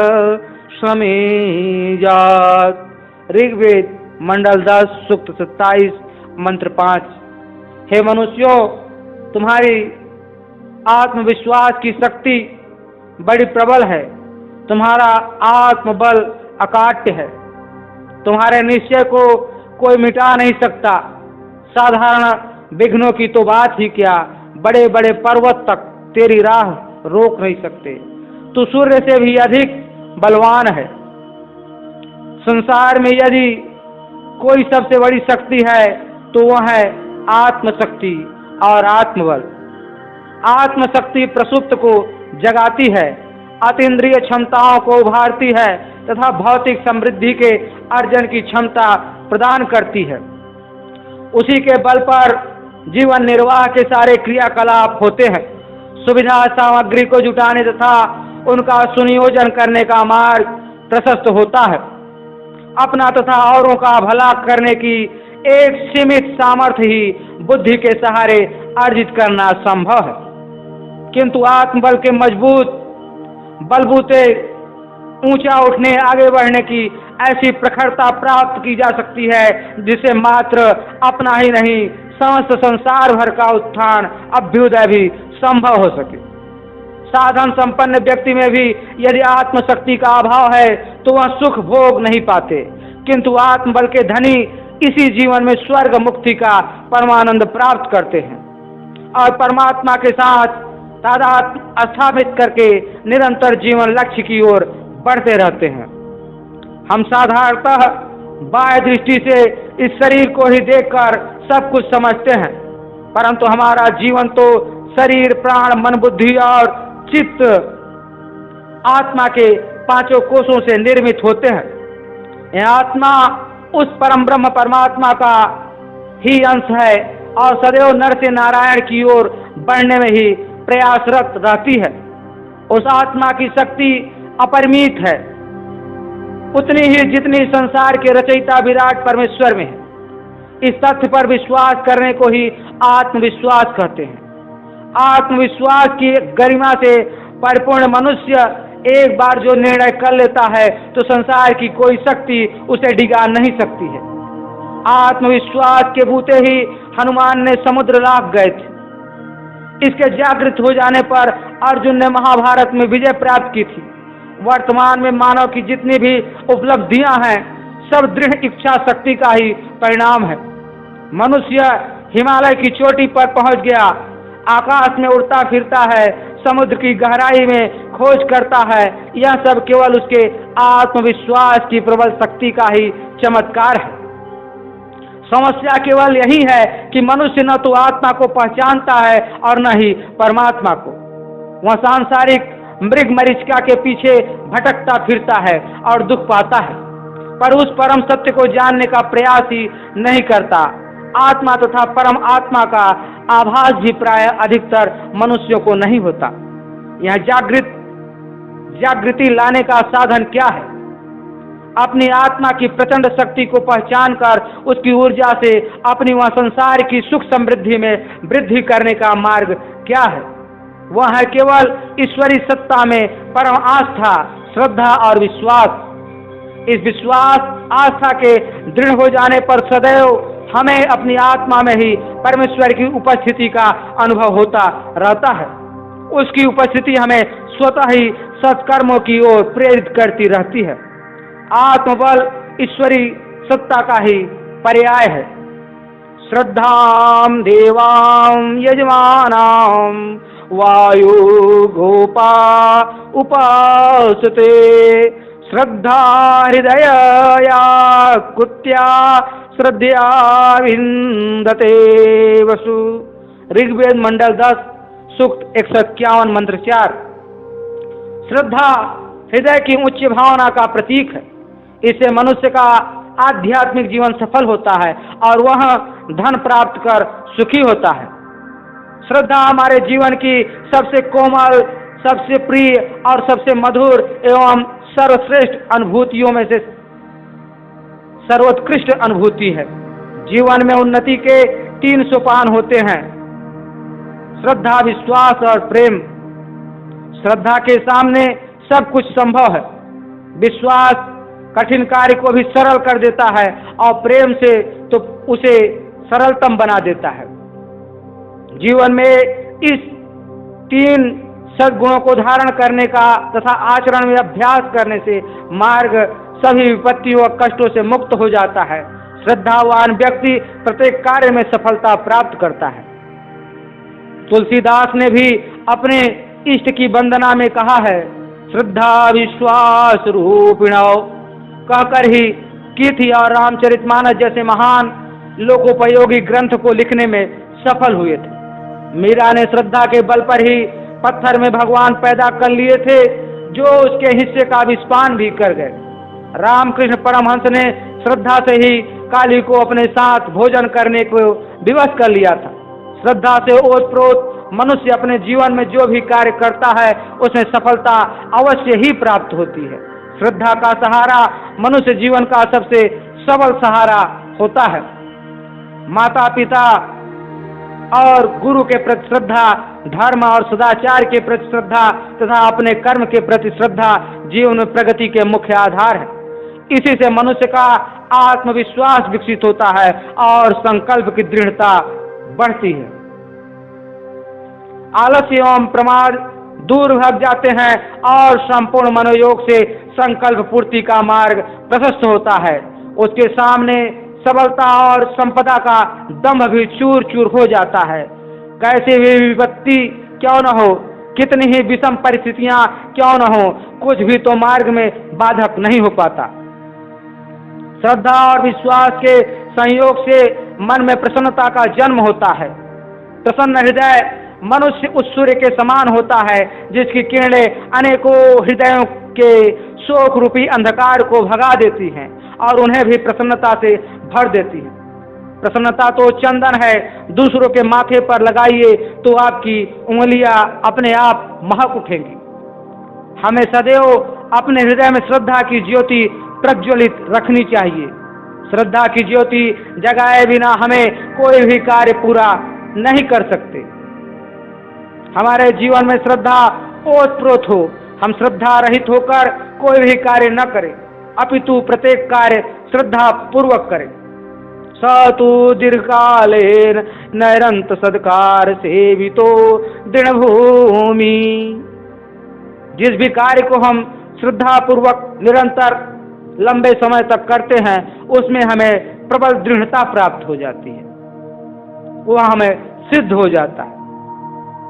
स्वमेजात्। ऋग्वेद मंडल 10 सूक्त 27 मंत्र 5। हे मनुष्यों, तुम्हारी आत्मविश्वास की शक्ति बड़ी प्रबल है। तुम्हारा आत्मबल अकाट्य है। तुम्हारे निश्चय को कोई मिटा नहीं सकता। साधारण विघ्नों की तो बात ही क्या, बड़े बड़े पर्वत तक तेरी राह रोक नहीं सकते। तू सूर्य से भी अधिक बलवान है। संसार में यदि कोई सबसे बड़ी शक्ति है तो वह है आत्मशक्ति और आत्मबल। आत्मशक्ति प्रसुप्त को जगाती है, अतीन्द्रिय क्षमताओं को उभारती है तथा भौतिक समृद्धि के अर्जन की क्षमता प्रदान करती है। उसी के बल पर जीवन निर्वाह के सारे क्रियाकलाप होते हैं। सुविधा सामग्री को जुटाने तथा उनका सुनियोजन करने का मार्ग प्रशस्त होता है। अपना तथा औरों का भला करने की एक सीमित सामर्थ्य ही बुद्धि के सहारे अर्जित करना संभव है, किंतु आत्मबल के मजबूत बलबूते ऊंचा उठने आगे बढ़ने की ऐसी प्रखरता प्राप्त की जा सकती है जिसे मात्र अपना ही नहीं समस्त संसार भर का उत्थान अभ्युदय भी संभव हो सके। साधन संपन्न व्यक्ति में भी यदि आत्मशक्ति का अभाव है तो वह सुख भोग नहीं पाते, किंतु आत्मबल के धनी इसी जीवन में स्वर्ग मुक्ति का परमानंद प्राप्त करते हैं और परमात्मा के साथ तादात्म्य स्थापित करके निरंतर जीवन लक्ष्य की ओर बढ़ते रहते हैं। हम साधारणतः बाह्य दृष्टि से इस शरीर को ही देखकर सब कुछ समझते हैं, परंतु हमारा जीवन तो शरीर, प्राण, मन, बुद्धि और चित्त आत्मा के पांचों कोषों से निर्मित होते हैं। यह आत्मा उस परम ब्रह्म परमात्मा का ही अंश है और सदैव नर से नारायण की ओर बढ़ने में ही प्रयासरत रहती है। उस आत्मा की शक्ति अपरिमित है, उतनी ही जितनी संसार के रचयिता विराट परमेश्वर में है। इस तथ्य पर विश्वास करने को ही आत्मविश्वास कहते हैं। आत्मविश्वास की गरिमा से परिपूर्ण मनुष्य एक बार जो निर्णय कर लेता है तो संसार की कोई शक्ति उसे डिगा नहीं सकती है। आत्मविश्वास के बूते ही हनुमान ने समुद्र लांघ गए थे। इसके जागृत हो जाने पर अर्जुन ने महाभारत में विजय प्राप्त की थी। वर्तमान में मानव की जितनी भी उपलब्धियां हैं सब दृढ़ इच्छा शक्ति का ही परिणाम है। मनुष्य हिमालय की चोटी पर पहुंच गया, आकाश में उड़ता फिरता है, समुद्र की गहराई में खोज करता है। यह सब केवल उसके आत्मविश्वास की प्रबल शक्ति का ही चमत्कार है। समस्या केवल यही है कि मनुष्य न तो आत्मा को पहचानता है और न ही परमात्मा को। वह सांसारिक मृग मरीचिका के पीछे भटकता फिरता है और दुख पाता है, पर उस परम सत्य को जानने का प्रयास ही नहीं करता। आत्मा तथा परम आत्मा का आभास भी प्राय अधिकतर मनुष्यों को नहीं होता। यह जागृति लाने का साधन क्या है? अपनी आत्मा की प्रचंड शक्ति को पहचान कर उसकी ऊर्जा से अपनी वह संसार की सुख समृद्धि में वृद्धि करने का मार्ग क्या है? वह है केवल ईश्वरी सत्ता में परम आस्था, श्रद्धा और विश्वास। इस विश्वास आस्था के दृढ़ हो जाने पर सदैव हमें अपनी आत्मा में ही परमेश्वर की उपस्थिति का अनुभव होता रहता है। उसकी उपस्थिति हमें स्वतः ही सत्कर्मों की ओर प्रेरित करती रहती है। आत्मबल ईश्वरी सत्ता का ही पर्याय है। श्रद्धाम देवाम यजमानाम वायु गोपा उपासते श्रद्धा हृदया कुत्या श्रद्धया विंदते वसु। ऋग्वेद मंडल 10 सूक्त 151 मंत्र 4। श्रद्धा हृदय की उच्च भावना का प्रतीक है। इससे मनुष्य का आध्यात्मिक जीवन सफल होता है और वह धन प्राप्त कर सुखी होता है। श्रद्धा हमारे जीवन की सबसे कोमल, सबसे प्रिय और सबसे मधुर एवं सर्वश्रेष्ठ अनुभूतियों में से सर्वोत्कृष्ट अनुभूति है। जीवन में उन्नति के 3 सोपान होते हैं: श्रद्धा, विश्वास और प्रेम। श्रद्धा के सामने सब कुछ संभव है। विश्वास कठिन कार्य को भी सरल कर देता है और प्रेम से तो उसे सरलतम बना देता है। जीवन में इस तीन सद्गुणों को धारण करने का तथा आचरण में अभ्यास करने से मार्ग सभी विपत्तियों और कष्टों से मुक्त हो जाता है। श्रद्धावान व्यक्ति प्रत्येक कार्य में सफलता प्राप्त करता है। तुलसीदास ने भी अपने इष्ट की वंदना में कहा है, श्रद्धा विश्वास रूपिणो, कहकर ही कीर्ति और रामचरितमानस जैसे महान लोकोपयोगी ग्रंथ को लिखने में सफल हुए थे। मीरा ने श्रद्धा के बल पर ही पत्थर में भगवान पैदा कर लिए थे, जो उसके हिस्से का विस्पान भी कर गए। रामकृष्ण परमहंस ने श्रद्धा से ही काली को अपने साथ भोजन करने को विवश कर लिया था। श्रद्धा से ओतप्रोत मनुष्य अपने जीवन में जो भी कार्य करता है उसमें सफलता अवश्य ही प्राप्त होती है। श्रद्धा का सहारा मनुष्य जीवन का सबसे सबल सहारा होता है। माता पिता और गुरु के प्रति श्रद्धा, धर्म और सदाचार के प्रति श्रद्धा तथा अपने कर्म के प्रति श्रद्धा जीवन में प्रगति के मुख्य आधार है। इसी से मनुष्य का आत्मविश्वास विकसित होता है और संकल्प की दृढ़ता बढ़ती है। आलस्य एवं प्रमाद दूर भाग जाते हैं और संपूर्ण मनोयोग से संकल्प पूर्ति का मार्ग प्रशस्त होता है। उसके सामने सबलता और संपदा का दम्भ भी चूर चूर हो जाता है। कैसी भी विपत्ति क्यों न हो, कितनी ही विषम परिस्थितियां क्यों न हो, कुछ भी तो मार्ग में बाधक नहीं हो पाता। श्रद्धा और विश्वास के संयोग से मन में प्रसन्नता का जन्म होता है। प्रसन्न हृदय मनुष्य उस सूर्य के समान होता है जिसकी किरणें अनेकों हृदयों के शोक रूपी अंधकार को भगा देती हैं और उन्हें भी प्रसन्नता से भर देती हैं। प्रसन्नता तो चंदन है, दूसरों के माथे पर लगाइए तो आपकी उंगलियां अपने आप महक उठेंगी। हमें सदैव अपने हृदय में श्रद्धा की ज्योति प्रज्वलित रखनी चाहिए। श्रद्धा की ज्योति जगाए बिना हमें कोई भी कार्य पूरा नहीं कर सकते। हमारे जीवन में श्रद्धा ओतप्रोत हो, हम श्रद्धा रहित होकर कोई भी कार्य न करें, अपितु प्रत्येक कार्य श्रद्धा पूर्वक करें। स तु दीर्घकालेन नैरंत सदकार सेवितो दृढ़भूमि। जिस भी कार्य को हम श्रद्धा पूर्वक निरंतर लंबे समय तक करते हैं उसमें हमें प्रबल दृढ़ता प्राप्त हो जाती है, वह हमें सिद्ध हो जाता है।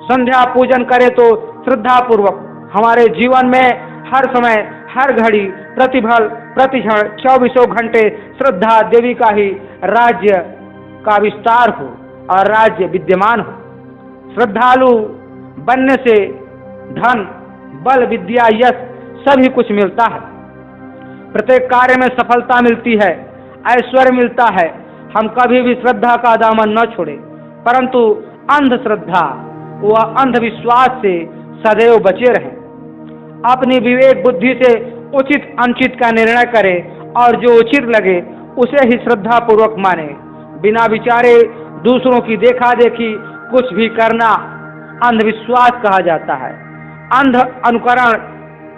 संध्या पूजन करें तो श्रद्धा पूर्वक हमारे जीवन में हर समय हर घड़ी प्रतिभल प्रतिक्षण 24 घंटे श्रद्धा देवी का ही राज्य का विस्तार हो और राज्य विद्यमान हो। श्रद्धालु बनने से धन, बल, विद्या, यश सभी कुछ मिलता है। प्रत्येक कार्य में सफलता मिलती है, ऐश्वर्य मिलता है। हम कभी भी श्रद्धा का दामन न छोड़े, परंतु अंधश्रद्धा व अंधविश्वास से सदैव बचे रहें। अपनी विवेक बुद्धि से उचित अनुचित का निर्णय करें और जो उचित लगे उसे ही श्रद्धा पूर्वक माने। बिना विचारे दूसरों की देखा देखी कुछ भी करना अंधविश्वास कहा जाता है। अंध अनुकरण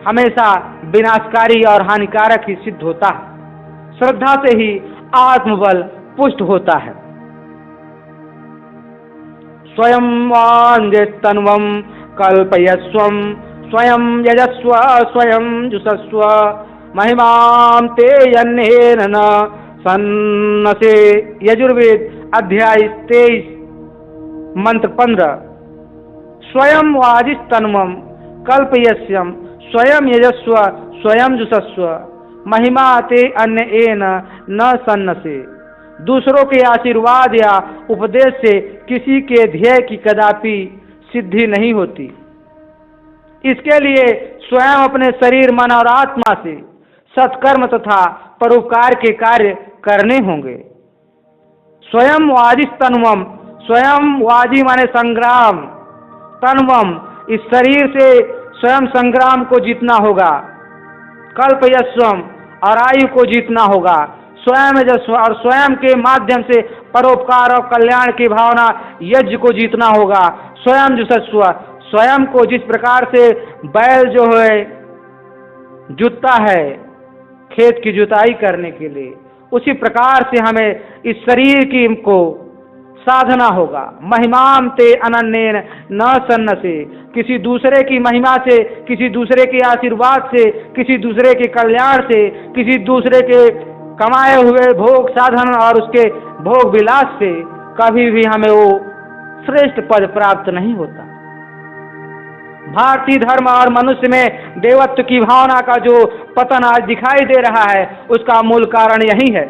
हमेशा विनाशकारी और हानिकारक ही सिद्ध होता है। श्रद्धा से ही आत्मबल पुष्ट होता है। स्वयं वाञ्छेत्तन्वं कल्पयस्वं स्वयं यजस्व स्वयं जुषस्व महिमां ते यन्नेन न सन्नसे। यजुर्वेद अध्याय 23 मंत्र 15। स्वयं वाजिस्तन्वं कल्पयस्वं स्वयं यजस्व स्वयं जुषस्व महिमा ते अन्येन न सन्नसे। दूसरों के आशीर्वाद या उपदेश से किसी के ध्येय की कदापि सिद्धि नहीं होती। इसके लिए स्वयं अपने शरीर, मन और आत्मा से सत्कर्म तथा परोपकार के कार्य करने होंगे। स्वयं वाजिस्तन्वम, स्वयं वाजी माने संग्राम, तन्वम इस शरीर से स्वयं संग्राम को जीतना होगा। कल्पयस्वम और आयु को जीतना होगा। स्वयं यजस्व और स्वयं के माध्यम से परोपकार और कल्याण की भावना यज्ञ को जीतना होगा। स्वयं जुषस्व, स्वयं को जिस प्रकार से बैल जो है जुतता है खेत की जुताई करने के लिए, उसी प्रकार से हमें इस शरीर की को साधना होगा। महिमाम ते अनन्येन न सन्नसे, किसी दूसरे की महिमा से, किसी दूसरे के आशीर्वाद से, किसी दूसरे के कल्याण से, किसी दूसरे के कमाए हुए भोग साधन और उसके भोग विलास से कभी भी हमें वो श्रेष्ठ पद प्राप्त नहीं होता। भारतीय धर्म और मनुष्य में देवत्व की भावना का जो पतन आज दिखाई दे रहा है, उसका मूल कारण यही है।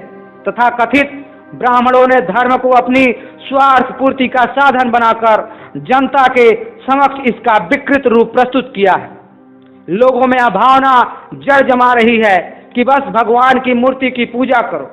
तथा कथित ब्राह्मणों ने धर्म को अपनी स्वार्थ पूर्ति का साधन बनाकर जनता के समक्ष इसका विकृत रूप प्रस्तुत किया है। लोगों में यह भावना जड़ जमा रही है कि बस भगवान की मूर्ति की पूजा करो,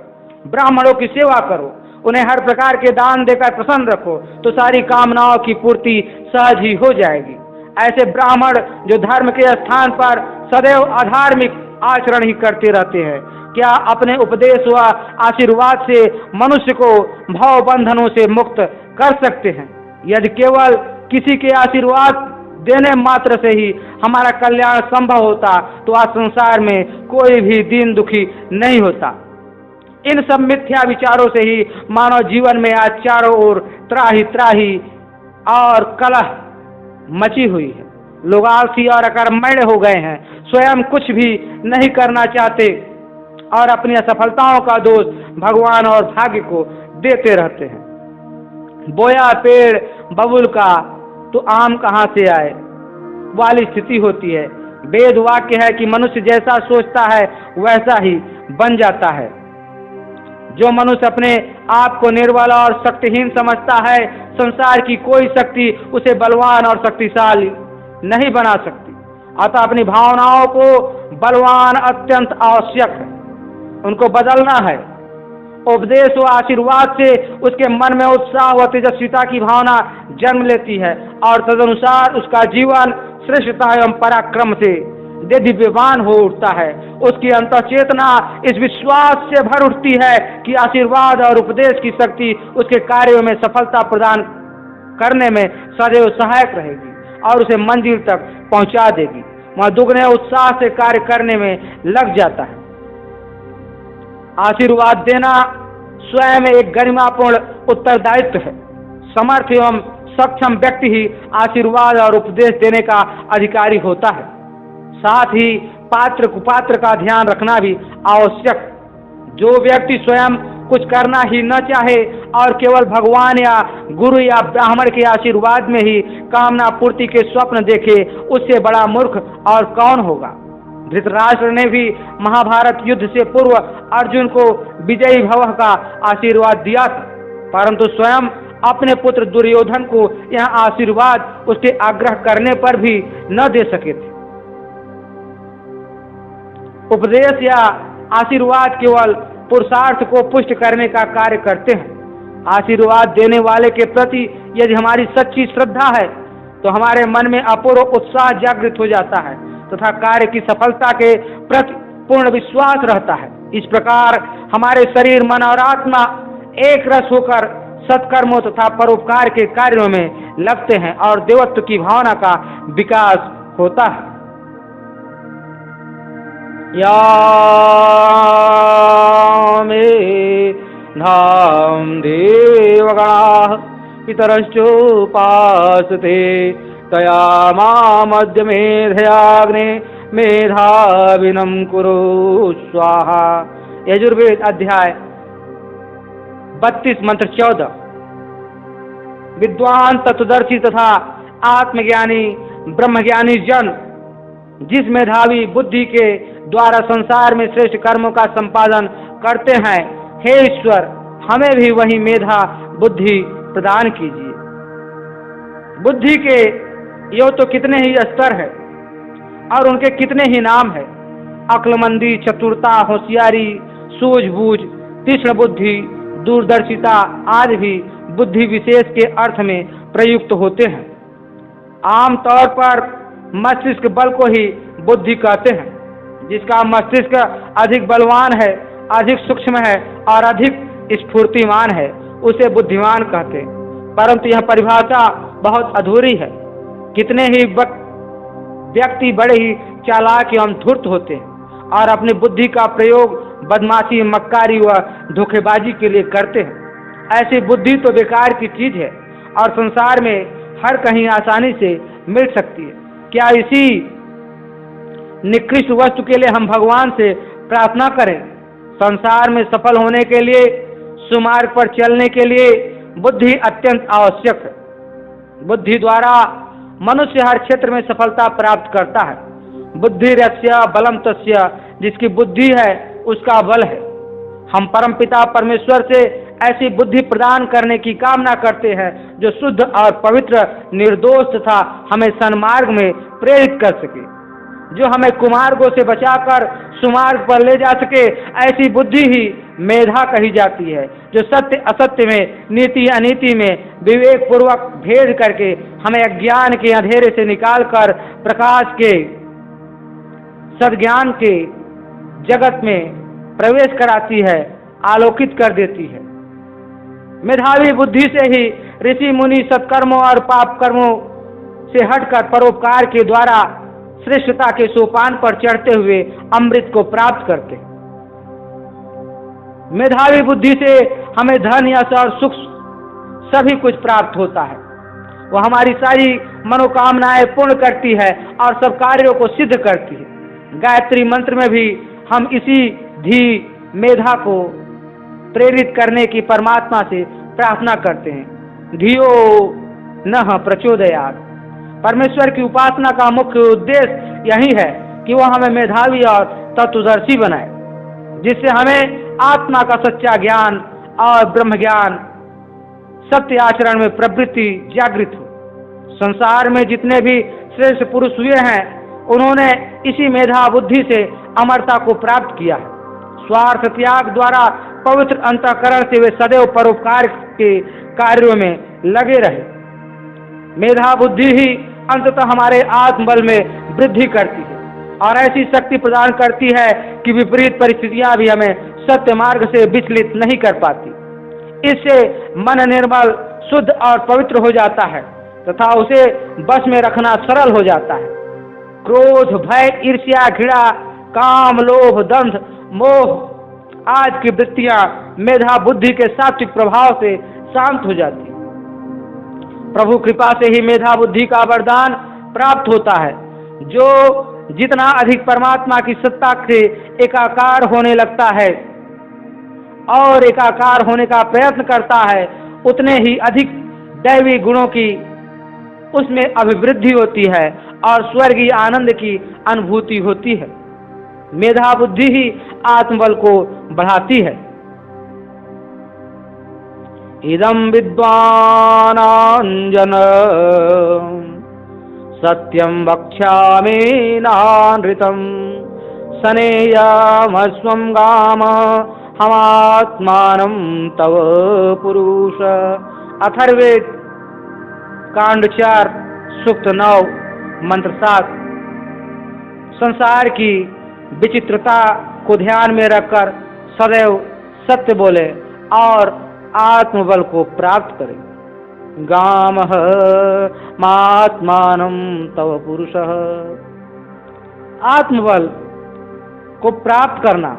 ब्राह्मणों की सेवा करो, उन्हें हर प्रकार के दान देकर प्रसन्न रखो, तो सारी कामनाओं की पूर्ति सहज ही हो जाएगी। ऐसे ब्राह्मण जो धर्म के स्थान पर सदैव अधार्मिक आचरण ही करते रहते हैं, क्या अपने उपदेश व आशीर्वाद से मनुष्य को भव बंधनों से मुक्त कर सकते हैं? यदि केवल किसी के आशीर्वाद देने मात्र से ही हमारा कल्याण संभव होता तो आज संसार में कोई भी दीन दुखी नहीं होता। इन सब मिथ्या विचारों से ही मानव जीवन में आज चारों ओर त्राही त्राही और कलह मची हुई है। लोग आलसी और अकर्मण्य हो गए हैं, स्वयं कुछ भी नहीं करना चाहते और अपनी असफलताओं का दोष भगवान और भाग्य को देते रहते हैं। बोया पेड़ बबूल का तो आम कहाँ से आए वाली स्थिति होती है। वेद वाक्य है कि मनुष्य जैसा सोचता है वैसा ही बन जाता है। जो मनुष्य अपने आप को निर्बल और शक्तिहीन समझता है, संसार की कोई शक्ति उसे बलवान और शक्तिशाली नहीं बना सकती। अतः अपनी भावनाओं को बलवान अत्यंत आवश्यक है, उनको बदलना है। उपदेश व आशीर्वाद से उसके मन में उत्साह व तेजस्विता की भावना जन्म लेती है और तदनुसार उसका जीवन श्रेष्ठता एवं पराक्रम से दिव्यवान हो उठता है। उसकी अंतःचेतना इस विश्वास से भर उठती है कि आशीर्वाद और उपदेश की शक्ति उसके कार्यों में सफलता प्रदान करने में सदैव सहायक रहेगी और उसे मंजिल तक पहुंचा देगी। वह दुगने उत्साह से कार्य करने में लग जाता है। आशीर्वाद देना स्वयं एक गरिमापूर्ण उत्तरदायित्व है। समर्थ एवं सक्षम व्यक्ति ही आशीर्वाद और उपदेश देने का अधिकारी होता है। साथ ही पात्र कुपात्र का ध्यान रखना भी आवश्यक। जो व्यक्ति स्वयं कुछ करना ही न चाहे और केवल भगवान या गुरु या ब्राह्मण के आशीर्वाद में ही कामना पूर्ति के स्वप्न देखे, उससे बड़ा मूर्ख और कौन होगा। धृतराष्ट्र ने भी महाभारत युद्ध से पूर्व अर्जुन को विजयी भव का आशीर्वाद दिया था, परंतु स्वयं अपने पुत्र दुर्योधन को यह आशीर्वाद उसके आग्रह करने पर भी न दे सके थे। उपदेश या आशीर्वाद केवल पुरुषार्थ को पुष्ट करने का कार्य करते हैं। आशीर्वाद देने वाले के प्रति यदि हमारी सच्ची श्रद्धा है तो हमारे मन में अपूर्व उत्साह जागृत हो जाता है तथा कार्य की सफलता के प्रति पूर्ण विश्वास रहता है। इस प्रकार हमारे शरीर, मन और आत्मा एक रस होकर सत्कर्मों तथा परोपकार के कार्यों में लगते हैं और देवत्व की भावना का विकास होता है। या मे धाम देवगणाः पितरश्चोपासते तया मामद्य मेधयाग्ने मेधाविनं कुरु स्वाहा। यजुर्वेद अध्याय 32 मंत्र 14। विद्वान तत्वदर्शी तथा आत्मज्ञानी ब्रह्मज्ञानी जन जिस मेधावी बुद्धि के द्वारा संसार में श्रेष्ठ कर्मों का संपादन करते हैं, हे ईश्वर हमें भी वही मेधा बुद्धि प्रदान कीजिए। बुद्धि के यो तो कितने ही स्तर है और उनके कितने ही नाम है। अक्लमंदी, चतुरता, होशियारी, सूझबूझ, तीक्ष्ण बुद्धि, दूरदर्शिता आदि भी बुद्धि विशेष के अर्थ में प्रयुक्त होते हैं। आमतौर पर मस्तिष्क बल को ही बुद्धि कहते हैं। जिसका मस्तिष्क अधिक बलवान है, अधिक सूक्ष्म है और अधिक स्फूर्तिमान है, उसे बुद्धिमान कहते हैं। परंतु यह परिभाषा बहुत अधूरी है। कितने ही व्यक्ति बड़े ही चालाक एवं धूर्त होते हैं और अपनी बुद्धि का प्रयोग बदमाशी, मक्कारी व धोखेबाजी के लिए करते हैं। ऐसी बुद्धि तो बेकार की चीज है और संसार में हर कहीं आसानी से मिल सकती है। क्या इसी निकृष्ट वस्तु के लिए हम भगवान से प्रार्थना करें? संसार में सफल होने के लिए, सुमार्ग पर चलने के लिए बुद्धि अत्यंत आवश्यक है। बुद्धि द्वारा मनुष्य हर क्षेत्र में सफलता प्राप्त करता है। बुद्धिरस्य बलम तस्य, जिसकी बुद्धि है उसका बल है। हम परमपिता परमेश्वर से ऐसी बुद्धि प्रदान करने की कामना करते हैं जो शुद्ध और पवित्र, निर्दोष तथा हमें सन्मार्ग में प्रेरित कर सके, जो हमें कुमार्गों से बचाकर सुमार्ग पर ले जा सके। ऐसी बुद्धि ही मेधा कही जाती है, जो सत्य असत्य में, नीति अनीति में विवेक पूर्वक भेद करके हमें अज्ञान के अंधेरे से निकालकर प्रकाश के सद्ज्ञान के जगत में प्रवेश कराती है, आलोकित कर देती है। मेधावी बुद्धि से ही ऋषि मुनि सत्कर्मों और पाप कर्मों से हटकर परोपकार के द्वारा श्रेष्ठता के सोपान पर चढ़ते हुए अमृत को प्राप्त करते। मेधावी बुद्धि से हमें धन, यश और सुख सभी कुछ प्राप्त होता है। वह हमारी सारी मनोकामनाएं पूर्ण करती है और सब कार्यों को सिद्ध करती है। गायत्री मंत्र में भी हम इसी धी मेधा को प्रेरित करने की परमात्मा से प्रार्थना करते हैं। धियो नः प्रचोदयात्। परमेश्वर की उपासना का मुख्य उद्देश्य यही है कि वह हमें मेधावी और तत्वदर्शी बनाए, जिससे हमें आत्मा का सच्चा ज्ञान और ब्रह्म ज्ञान, सत्य आचरण में प्रवृत्ति जागृत हो। संसार में जितने भी श्रेष्ठ पुरुष हुए हैं, उन्होंने इसी मेधा बुद्धि से अमरता को प्राप्त किया है। स्वार्थ त्याग द्वारा पवित्र अंतःकरण से वे सदैव परोपकार के कार्यों में लगे रहे। मेधा बुद्धि ही अंततः हमारे आत्मबल में वृद्धि करती है और ऐसी शक्ति प्रदान करती है कि विपरीत परिस्थितियां भी हमें सत्य मार्ग से विचलित नहीं कर पाती। इससे मन निर्मल, शुद्ध और पवित्र हो जाता है तथा उसे बस में रखना सरल हो जाता है। क्रोध, भय, ईर्ष्या, घृणा, काम, लोभ, दंभ, मोह आज की वृत्तियां मेधा बुद्धि के सात्विक प्रभाव से शांत हो जाती। प्रभु कृपा से ही मेधा बुद्धि का वरदान प्राप्त होता है। जो जितना अधिक परमात्मा की सत्ता से एकाकार होने लगता है और एकाकार होने का प्रयत्न करता है, उतने ही अधिक दैवी गुणों की उसमें अभिवृद्धि होती है और स्वर्गीय आनंद की अनुभूति होती है। मेधा बुद्धि ही आत्मबल को बढ़ाती है। इदं विद्वानांजन सत्यं वक्ष्यामि नानृतं सनेयमस्वं गाम हमात्मानं तव पुरुष। अथर्ववेद कांड 4 सूक्त 9 मंत्र 7। संसार की विचित्रता को ध्यान में रखकर सदैव सत्य बोले और आत्मबल को प्राप्त करें। गामः मात्मानं तव पुरुषः। आत्मबल को प्राप्त करना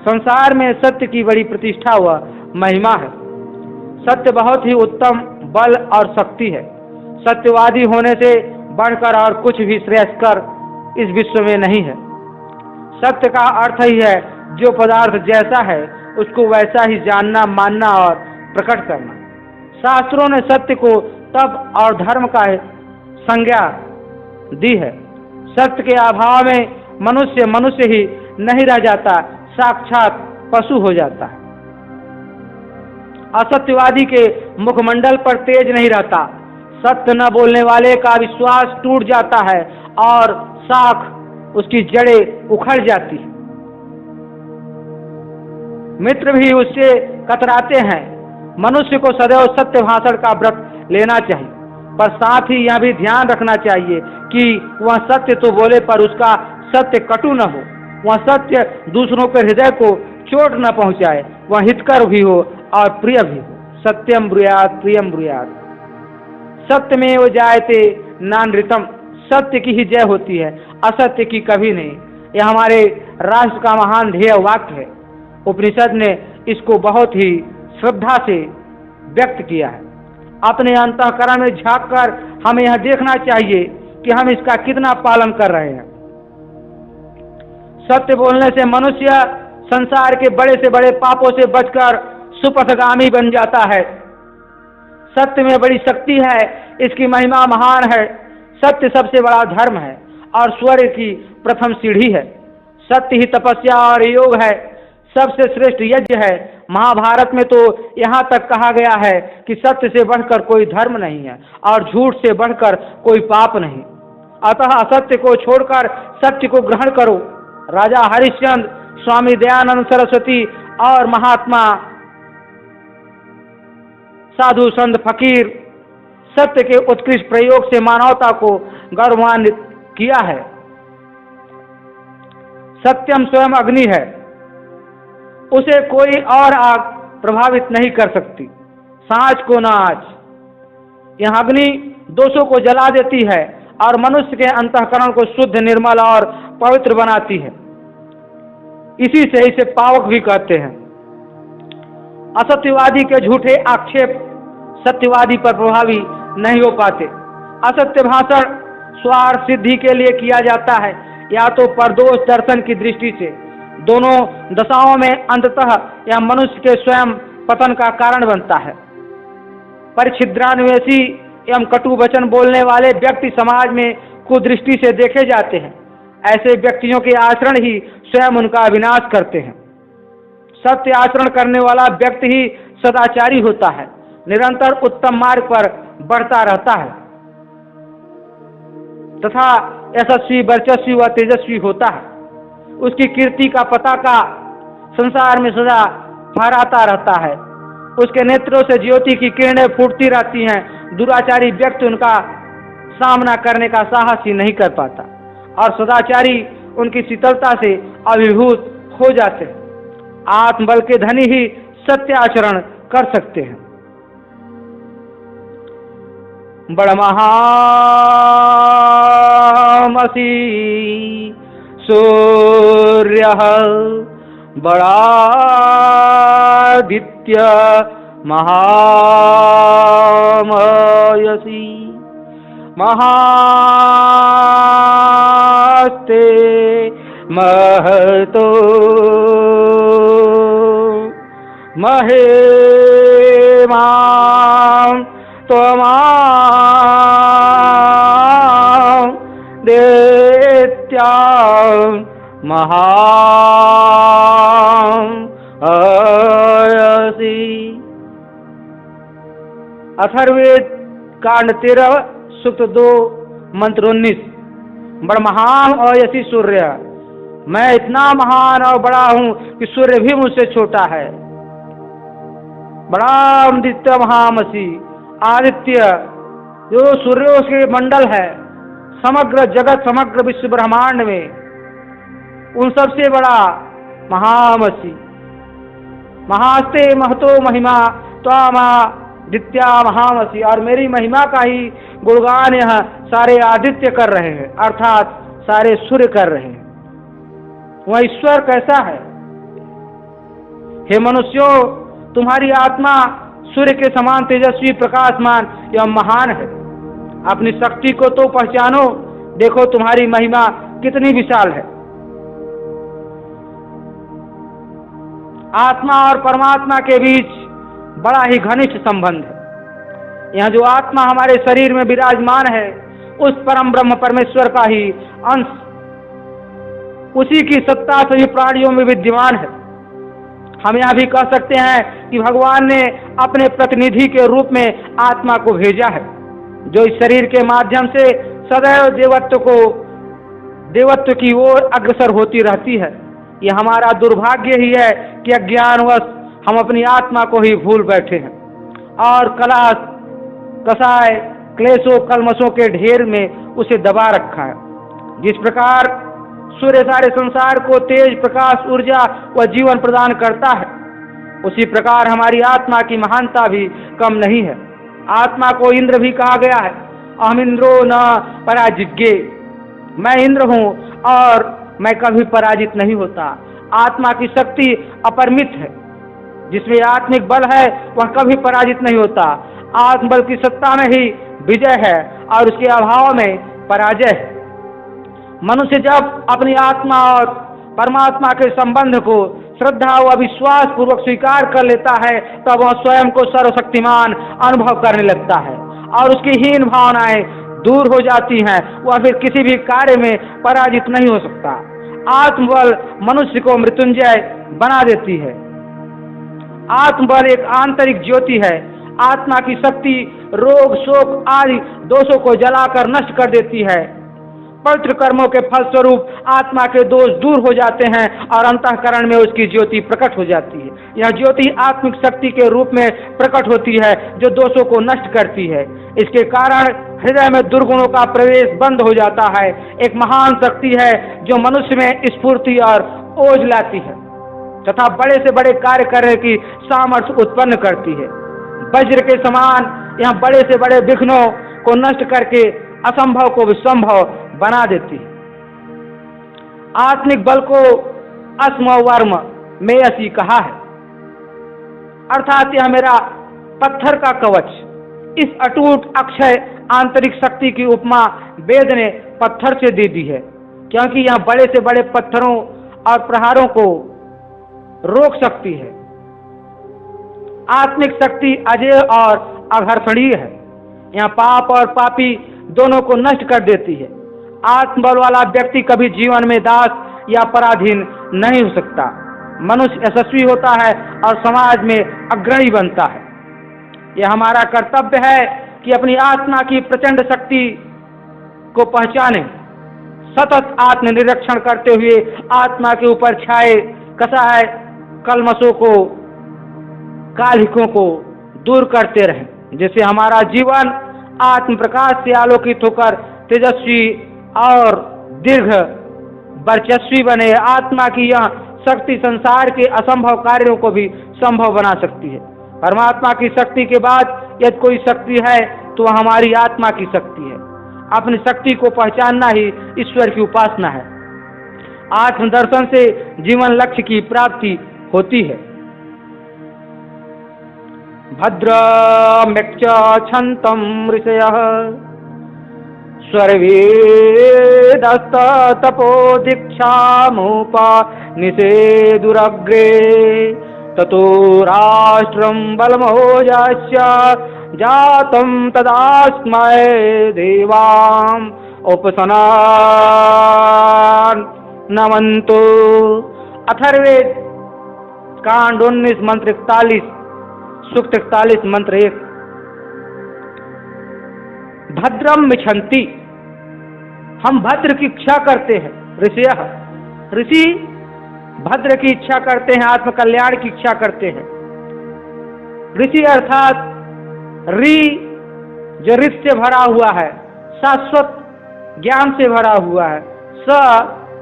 संसार में सत्य की बड़ी प्रतिष्ठा व महिमा है। सत्य बहुत ही उत्तम बल और शक्ति है। सत्यवादी होने से बढ़कर और कुछ भी श्रेयस्कर इस विश्व में नहीं है। सत्य का अर्थ ही है जो पदार्थ जैसा है उसको वैसा ही जानना, मानना और प्रकट करना। शास्त्रों ने सत्य को तप और धर्म का संज्ञा दी है। सत्य के अभाव में मनुष्य ही नहीं रह जाता, साक्षात पशु हो जाता है। असत्यवादी के मुखमंडल पर तेज नहीं रहता। सत्य न बोलने वाले का विश्वास टूट जाता है और शाख उसकी जड़ें उखड़ जाती है। मित्र भी उससे कतराते हैं। मनुष्य को सदैव सत्य भाषण का व्रत लेना चाहिए, पर साथ ही यह भी ध्यान रखना चाहिए कि वह सत्य तो बोले पर उसका सत्य कटु न हो। वह सत्य दूसरों के हृदय को चोट न पहुंचाए। वह हितकर भी हो और प्रिय भी हो। सत्यम ब्रूयात् प्रियम ब्रूयात्। सत्यमेव जायते नानृतम। सत्य की ही जय होती है, असत्य की कभी नहीं। यह हमारे राष्ट्र का महान ध्येय वाक्य है। उपनिषद ने इसको बहुत ही श्रद्धा से व्यक्त किया है। अपने अंतःकरण में झांककर हमें यह देखना चाहिए कि हम इसका कितना पालन कर रहे हैं। सत्य बोलने से मनुष्य संसार के बड़े से बड़े पापों से बचकर सुपथगामी बन जाता है। सत्य में बड़ी शक्ति है, इसकी महिमा महान है। सत्य सबसे बड़ा धर्म है और स्वर्ग की प्रथम सीढ़ी है। सत्य ही तपस्या और योग है, सबसे श्रेष्ठ यज्ञ है। महाभारत में तो यहाँ तक कहा गया है कि सत्य से बढ़कर कोई धर्म नहीं है और झूठ से बढ़कर कोई पाप नहीं। अतः असत्य को छोड़कर सत्य को ग्रहण करो। राजा हरिश्चंद्र, स्वामी दयानंद सरस्वती और महात्मा साधु संत फकीर सत्य के उत्कृष्ट प्रयोग से मानवता को गौरवान्वित किया है। सत्यम स्वयं अग्नि है, उसे कोई और आग प्रभावित नहीं कर सकती। सांच को ना आँच। यह अग्नि दोषों को जला देती है और मनुष्य के अंतःकरण को शुद्ध, निर्मल और पवित्र बनाती है। इसी से इसे पावक भी कहते हैं। असत्यवादी के झूठे आक्षेप सत्यवादी पर प्रभावी नहीं हो पाते। असत्य भाषण स्वार्थ सिद्धि के लिए किया जाता है या तो परदोष दर्शन की दृष्टि से। दोनों दशाओं में अंततः यह मनुष्य के स्वयं पतन का कारण बनता है। परिच्छिद्रान्वेषी एवं कटु वचन बोलने वाले व्यक्ति समाज में कुदृष्टि से देखे जाते हैं। ऐसे व्यक्तियों के आचरण ही स्वयं उनका विनाश करते हैं। सत्य आचरण करने वाला व्यक्ति ही सदाचारी होता है, निरंतर उत्तम मार्ग पर बढ़ता रहता है तथा यशस्वी, वर्चस्वी व तेजस्वी होता है। उसकी कीर्ति का पताका संसार में सदा फहराता रहता है। उसके नेत्रों से ज्योति की किरणें फूटती रहती हैं। दुराचारी व्यक्ति उनका सामना करने का साहस ही नहीं कर पाता और सदाचारी उनकी शीतलता से अभिभूत हो जाते हैं। आत्मबल के धनी ही सत्य आचरण कर सकते हैं। बड़ महामसी सूर्य बड़ादित्य महामयसी महास्ते महतो महेमां त्वमां दैत्यां महायसी। अथर्ववेद कांड 13 सूक्त 2 मंत्र 19। बड़ महान अयसी सूर्य, मैं इतना महान और बड़ा हूं कि सूर्य भी मुझसे छोटा है। बड़ा आदित्य महामसी, आदित्य जो सूर्यों के मंडल है समग्र जगत, समग्र विश्व ब्रह्मांड में, उन सबसे बड़ा महामसी। महास्ते महतो महिमा त्वामा दित्या महामसी, और मेरी महिमा का ही गुणगान यह सारे आदित्य कर रहे हैं, अर्थात सारे सूर्य कर रहे हैं। वह ईश्वर कैसा है? हे मनुष्यों, तुम्हारी आत्मा सूर्य के समान तेजस्वी, प्रकाशमान एवं महान है। अपनी शक्ति को तो पहचानो, देखो तुम्हारी महिमा कितनी विशाल है। आत्मा और परमात्मा के बीच बड़ा ही घनिष्ठ संबंध है। यह जो आत्मा हमारे शरीर में विराजमान है, उस परम ब्रह्म परमेश्वर का ही अंश, उसी की सत्ता सभी प्राणियों में विद्यमान है। हम यह भी कह सकते हैं कि भगवान ने अपने प्रतिनिधि के रूप में आत्मा को भेजा है, जो इस शरीर के माध्यम से सदैव देवत्व की ओर अग्रसर होती रहती है। यह हमारा दुर्भाग्य ही है कि अज्ञानवश हम अपनी आत्मा को ही भूल बैठे हैं और कलाश कसाय क्लेशों कलमशों के ढेर में उसे दबा रखा है। जिस प्रकार सूर्य सारे संसार को तेज, प्रकाश, ऊर्जा व जीवन प्रदान करता है, उसी प्रकार हमारी आत्मा की महानता भी कम नहीं है। आत्मा को इंद्र भी कहा गया है। अहम इंद्रो न पराजिज्ञे, मैं इंद्र हूँ और मैं कभी पराजित नहीं होता। आत्मा की शक्ति अपरिमित है। जिसमें आत्मिक बल है वह कभी पराजित नहीं होता। आत्मबल की सत्ता में ही विजय है और उसके अभाव में पराजय है। मनुष्य जब अपनी आत्मा और परमात्मा के संबंध को श्रद्धा व विश्वास पूर्वक स्वीकार कर लेता है तब वह स्वयं को सर्वशक्तिमान अनुभव करने लगता है और उसकी हीन भावनाएं दूर हो जाती हैं। वह फिर किसी भी कार्य में पराजित नहीं हो सकता। आत्मबल मनुष्य को मृत्युंजय बना देती है। आत्मबल एक आंतरिक ज्योति है। आत्मा की शक्ति रोग शोक आदि दोषों को जलाकर नष्ट कर देती है। पवित्र कर्मों के फलस्वरूप आत्मा के दोष दूर हो जाते हैं और अंतःकरण में उसकी ज्योति प्रकट हो जाती है। यह ज्योति आत्मिक शक्ति के रूप में प्रकट होती है जो दोषों को नष्ट करती है। इसके कारण हृदय में दुर्गुणों का प्रवेश बंद हो जाता है। एक महान शक्ति है जो मनुष्य में स्फूर्ति और ओज लाती है तथा बड़े से बड़े कार्य करने की सामर्थ्य उत्पन्न करती है। वज्र के समान यह बड़े से बड़े विघ्नों को नष्ट करके असंभव को भी संभव बना देती है। आत्मिक बल को अस्म वर्म मेयसी कहा है, अर्थात यह मेरा पत्थर का कवच। इस अटूट अक्षय आंतरिक शक्ति की उपमा वेद ने पत्थर से दे दी है, क्योंकि यह बड़े से बड़े पत्थरों और प्रहारों को रोक सकती है। आत्मिक शक्ति अजेय और अघर्षणीय है। यह पाप और पापी दोनों को नष्ट कर देती है। आत्मबल वाला व्यक्ति कभी जीवन में दास या पराधीन नहीं हो सकता। मनुष्य यशस्वी होता है और समाज में अग्रणी बनता है। यह हमारा कर्तव्य है कि अपनी आत्मा की प्रचंड शक्ति को पहचाने, सतत आत्मनिरीक्षण करते हुए आत्मा के ऊपर छाए कसाय कलमशों को कालिकों को दूर करते रहें, जिससे हमारा जीवन आत्म प्रकाश से आलोकित होकर तेजस्वी और दीर्घ वर्चस्वी बने। आत्मा की यह शक्ति संसार के असंभव कार्यों को भी संभव बना सकती है। परमात्मा की शक्ति के बाद यदि कोई शक्ति है तो वह हमारी आत्मा की शक्ति है। अपनी शक्ति को पहचानना ही ईश्वर की उपासना है। आत्मदर्शन से जीवन लक्ष्य की प्राप्ति होती है। भद्रमेक्ष छन्तं ऋषयः स्वर्वेदस्तपो दीक्षामुपनिषेदुरग्रे ततो राष्ट्रं बलमोजस्य जातं तदास्मै देवाम् उपसनमन्तु। अथर्ववेद कांड 19 मंत्र 41 सूक्त 41 मंत्र 1। भद्रम मिच्छन्ति, हम भद्र की इच्छा करते हैं। ऋषयः, ऋषि भद्र की इच्छा करते हैं, आत्म कल्याण की इच्छा करते हैं। ऋषि अर्थात रि जो ऋत से भरा हुआ है, शाश्वत ज्ञान से भरा हुआ है। स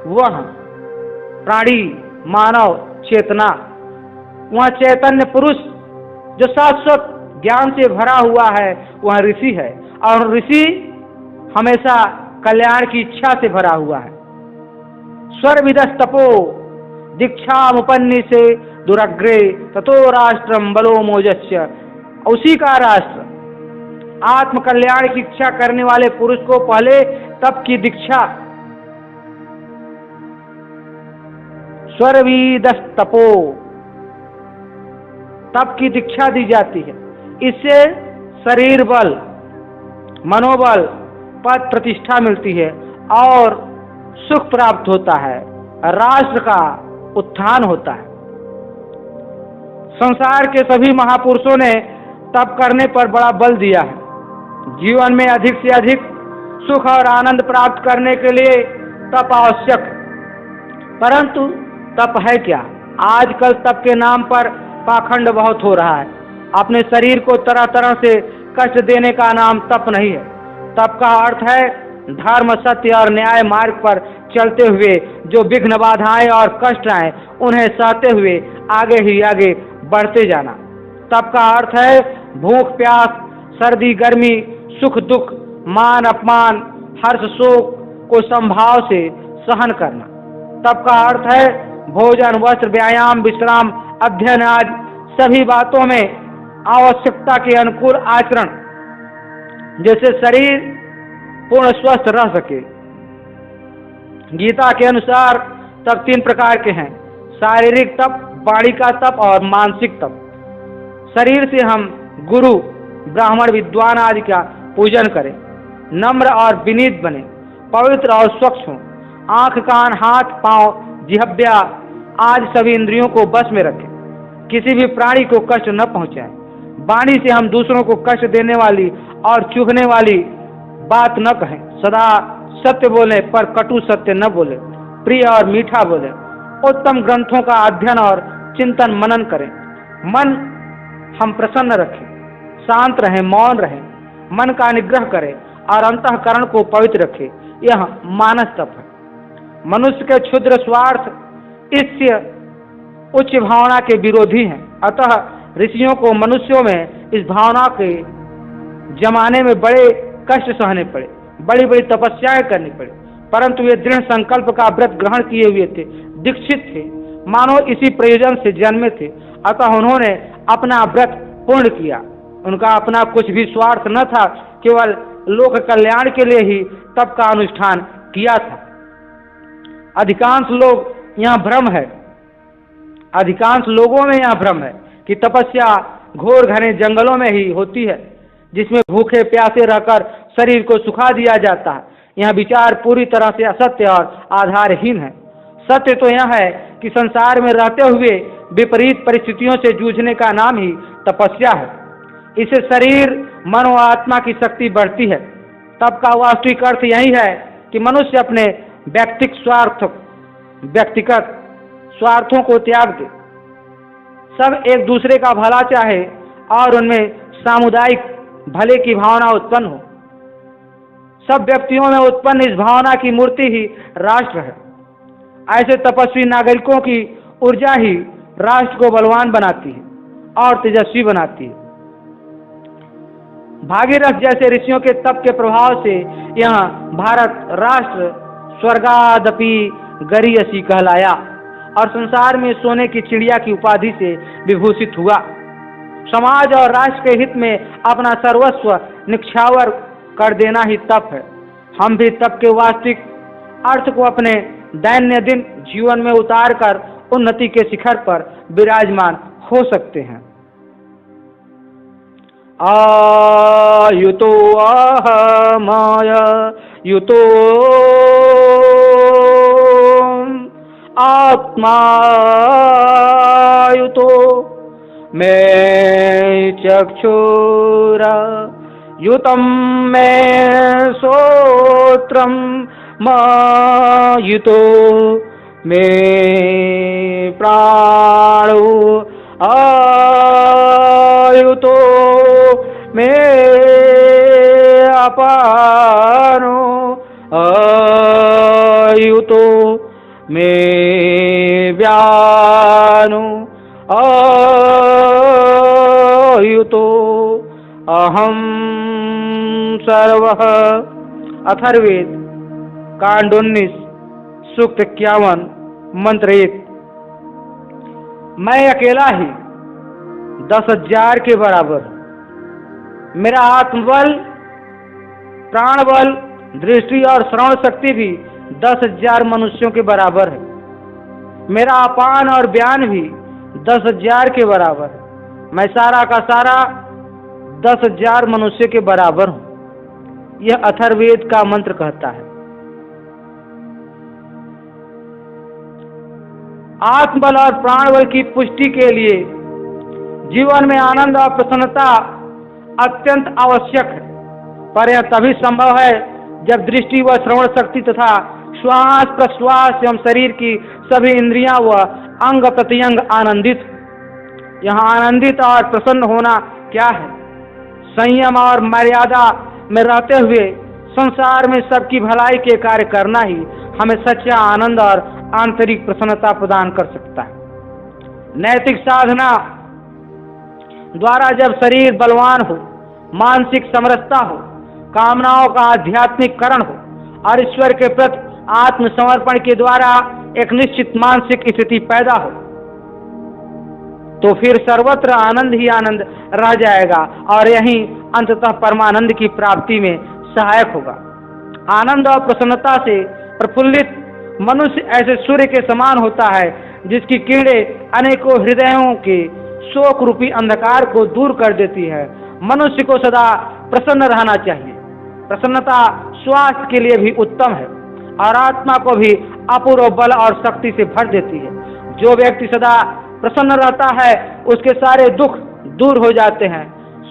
वह प्राणी मानव चेतना, वह चैतन्य पुरुष जो शाश्वत ज्ञान से भरा हुआ है वह ऋषि है। और ऋषि हमेशा कल्याण की इच्छा से भरा हुआ है। स्वर्विदस्तपो दीक्षामुपन्निषे दुरग्रे ततो राष्ट्रम बलो मोजस्य, उसी का राष्ट्र आत्म कल्याण की इच्छा करने वाले पुरुष को पहले तप की दीक्षा, स्वर्विदस्तपो तप की दीक्षा दी जाती है। इससे शरीर बल, मनोबल, पद प्रतिष्ठा मिलती है और सुख प्राप्त होता है, राष्ट्र का उत्थान होता है। संसार के सभी महापुरुषों ने तप करने पर बड़ा बल दिया है। जीवन में अधिक से अधिक सुख और आनंद प्राप्त करने के लिए तप आवश्यक है। परंतु तप है क्या? आजकल तप के नाम पर पाखंड बहुत हो रहा है। अपने शरीर को तरह तरह से कष्ट देने का नाम तप नहीं है। तप का अर्थ है धर्म, सत्य और न्याय मार्ग पर चलते हुए जो विघ्न बाधाएं और कष्ट आए उन्हें सहते हुए आगे ही आगे बढ़ते जाना। तप का अर्थ है भूख प्यास, सर्दी गर्मी, सुख दुख, मान अपमान, हर्ष शोक को संभाव से सहन करना। तप का अर्थ है भोजन वस्त्र व्यायाम विश्राम अध्ययन आदि सभी बातों में आवश्यकता के अनुकूल आचरण, जैसे शरीर पूर्ण स्वस्थ रह सके। गीता के अनुसार तप 3 प्रकार के हैं: शारीरिक तप, वाणी का तप और मानसिक तप। शरीर से हम गुरु, ब्राह्मण, विद्वान आदि का पूजन करें, नम्र और विनीत बने, पवित्र और स्वच्छ हों, आंख, कान, हाथ, पांव, जिह्वा आदि सभी इंद्रियों को बस में रखें, किसी भी प्राणी को कष्ट न पहुंचाएं। वाणी से हम दूसरों को कष्ट देने वाली और चुभने वाली बात न कहें, सदा सत्य बोलें पर कटु सत्य न बोलें, प्रिय और मीठा बोलें, उत्तम ग्रंथों का अध्ययन और चिंतन मनन करें। मन हम प्रसन्न रखें, शांत रहें, मौन रहें, मन का निग्रह करें और अंतःकरण को पवित्र रखें। यह मानस तप है। मनुष्य के क्षुद्र स्वार्थ इससे उच्च भावना के विरोधी हैं। अतः ऋषियों को मनुष्यों में इस भावना के जमाने में बड़े कष्ट सहने पड़े, बड़ी बड़ी तपस्याएं करनी पड़ी, परंतु वे दृढ़ संकल्प का व्रत ग्रहण किए हुए थे, दीक्षित थे, मानो इसी प्रयोजन से जन्मे थे। अतः उन्होंने अपना व्रत पूर्ण किया। उनका अपना कुछ भी स्वार्थ न था, केवल लोक कल्याण के लिए ही तप का अनुष्ठान किया था। अधिकांश लोगों में यह भ्रम है कि तपस्या घोर घने जंगलों में ही होती है, जिसमें भूखे प्यासे रहकर शरीर को सुखा दिया जाता है। यह विचार पूरी तरह से असत्य और आधारहीन है। सत्य तो यह है कि संसार में रहते हुए विपरीत परिस्थितियों से जूझने का नाम ही तपस्या है। इससे शरीर, मन और आत्मा की शक्ति बढ़ती है। तप का वास्तविक अर्थ यही है कि मनुष्य अपने व्यक्तिगत स्वार्थों को त्याग दे, सब एक दूसरे का भला चाहे और उनमें सामुदायिक भले की भावना उत्पन्न हो। सब व्यक्तियों में उत्पन्न इस भावना की मूर्ति ही राष्ट्र है। ऐसे तपस्वी नागरिकों की ऊर्जा ही राष्ट्र को बलवान बनाती है और तेजस्वी बनाती है। भागीरथ जैसे ऋषियों के तप के प्रभाव से यह भारत राष्ट्र स्वर्गादपि गरीयसी कहलाया और संसार में सोने की चिड़िया की उपाधि से विभूषित हुआ। समाज और राष्ट्र के हित में अपना सर्वस्व निछावर कर देना ही तप है। हम भी तप के वास्तविक अर्थ को अपने दैनंदिन जीवन में उतार कर उन्नति के शिखर पर विराजमान हो सकते हैं। आयुतो अहमय युतो आत्मा युतो मे चक्षुरा युतम मे श्रोत्रम युतो मे प्राणो आयुतो मे अपानो आयुतो मे व्यानो आयुतो अहम सर्वः। अथर्ववेद कांड 19 सूक्त 51 मंत्र 1। मैं अकेला ही 10,000 के बराबर। मेरा आत्मबल, प्राणबल, दृष्टि और श्रवण शक्ति भी 10,000 मनुष्यों के बराबर है। मेरा अपान और बयान भी 10,000 के बराबर है। मैं सारा का सारा 10,000 मनुष्य के बराबर हूँ। यह अथर्ववेद का मंत्र कहता है। आत्मबल और प्राणबल की पुष्टि के लिए जीवन में आनंद और प्रसन्नता अत्यंत आवश्यक है, पर यह तभी संभव है जब दृष्टि व श्रवण शक्ति तथा श्वास प्रश्वास एवं शरीर की सभी इंद्रियां व अंग प्रत्यंग आनंदित। यहाँ आनंदित और प्रसन्न होना क्या है? संयम और मर्यादा में रहते हुए संसार में सबकी भलाई के कार्य करना ही हमें सच्चा आनंद और आंतरिक प्रसन्नता प्रदान कर सकता है। नैतिक साधना द्वारा जब शरीर बलवान हो, मानसिक समरसता हो, कामनाओं का आध्यात्मिककरण हो और ईश्वर के प्रति आत्मसमर्पण के द्वारा एक निश्चित मानसिक स्थिति पैदा हो, तो फिर सर्वत्र आनंद ही आनंद रह जाएगा और यही अंततः परमानंद की प्राप्ति में सहायक होगा। आनंद और प्रसन्नता से प्रफुल्लित मनुष्य ऐसे सूर्य के समान होता है जिसकी किरणें अनेकों हृदयों के शोक रूपी अंधकार को दूर कर देती है। मनुष्य को सदा प्रसन्न रहना चाहिए। प्रसन्नता स्वास्थ्य के लिए भी उत्तम है और आत्मा को भी अपूर्व बल और शक्ति से भर देती है। जो व्यक्ति सदा प्रसन्न रहता है उसके सारे दुख दूर हो जाते हैं।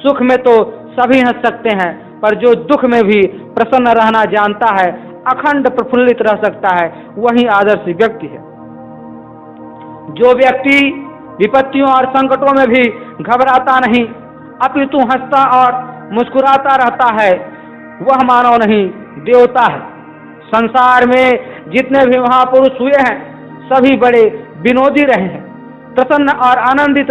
सुख में तो सभी हंस सकते हैं, पर जो दुख में भी प्रसन्न रहना जानता है, अखंड प्रफुल्लित रह सकता है, वही आदर्श व्यक्ति है। जो व्यक्ति विपत्तियों और संकटों में भी घबराता नहीं, अपितु हंसता और मुस्कुराता रहता है, वह मानव नहीं देवता है। संसार में जितने भी महापुरुष हुए हैं सभी बड़े विनोदी रहे हैं। प्रसन्न और आनंदित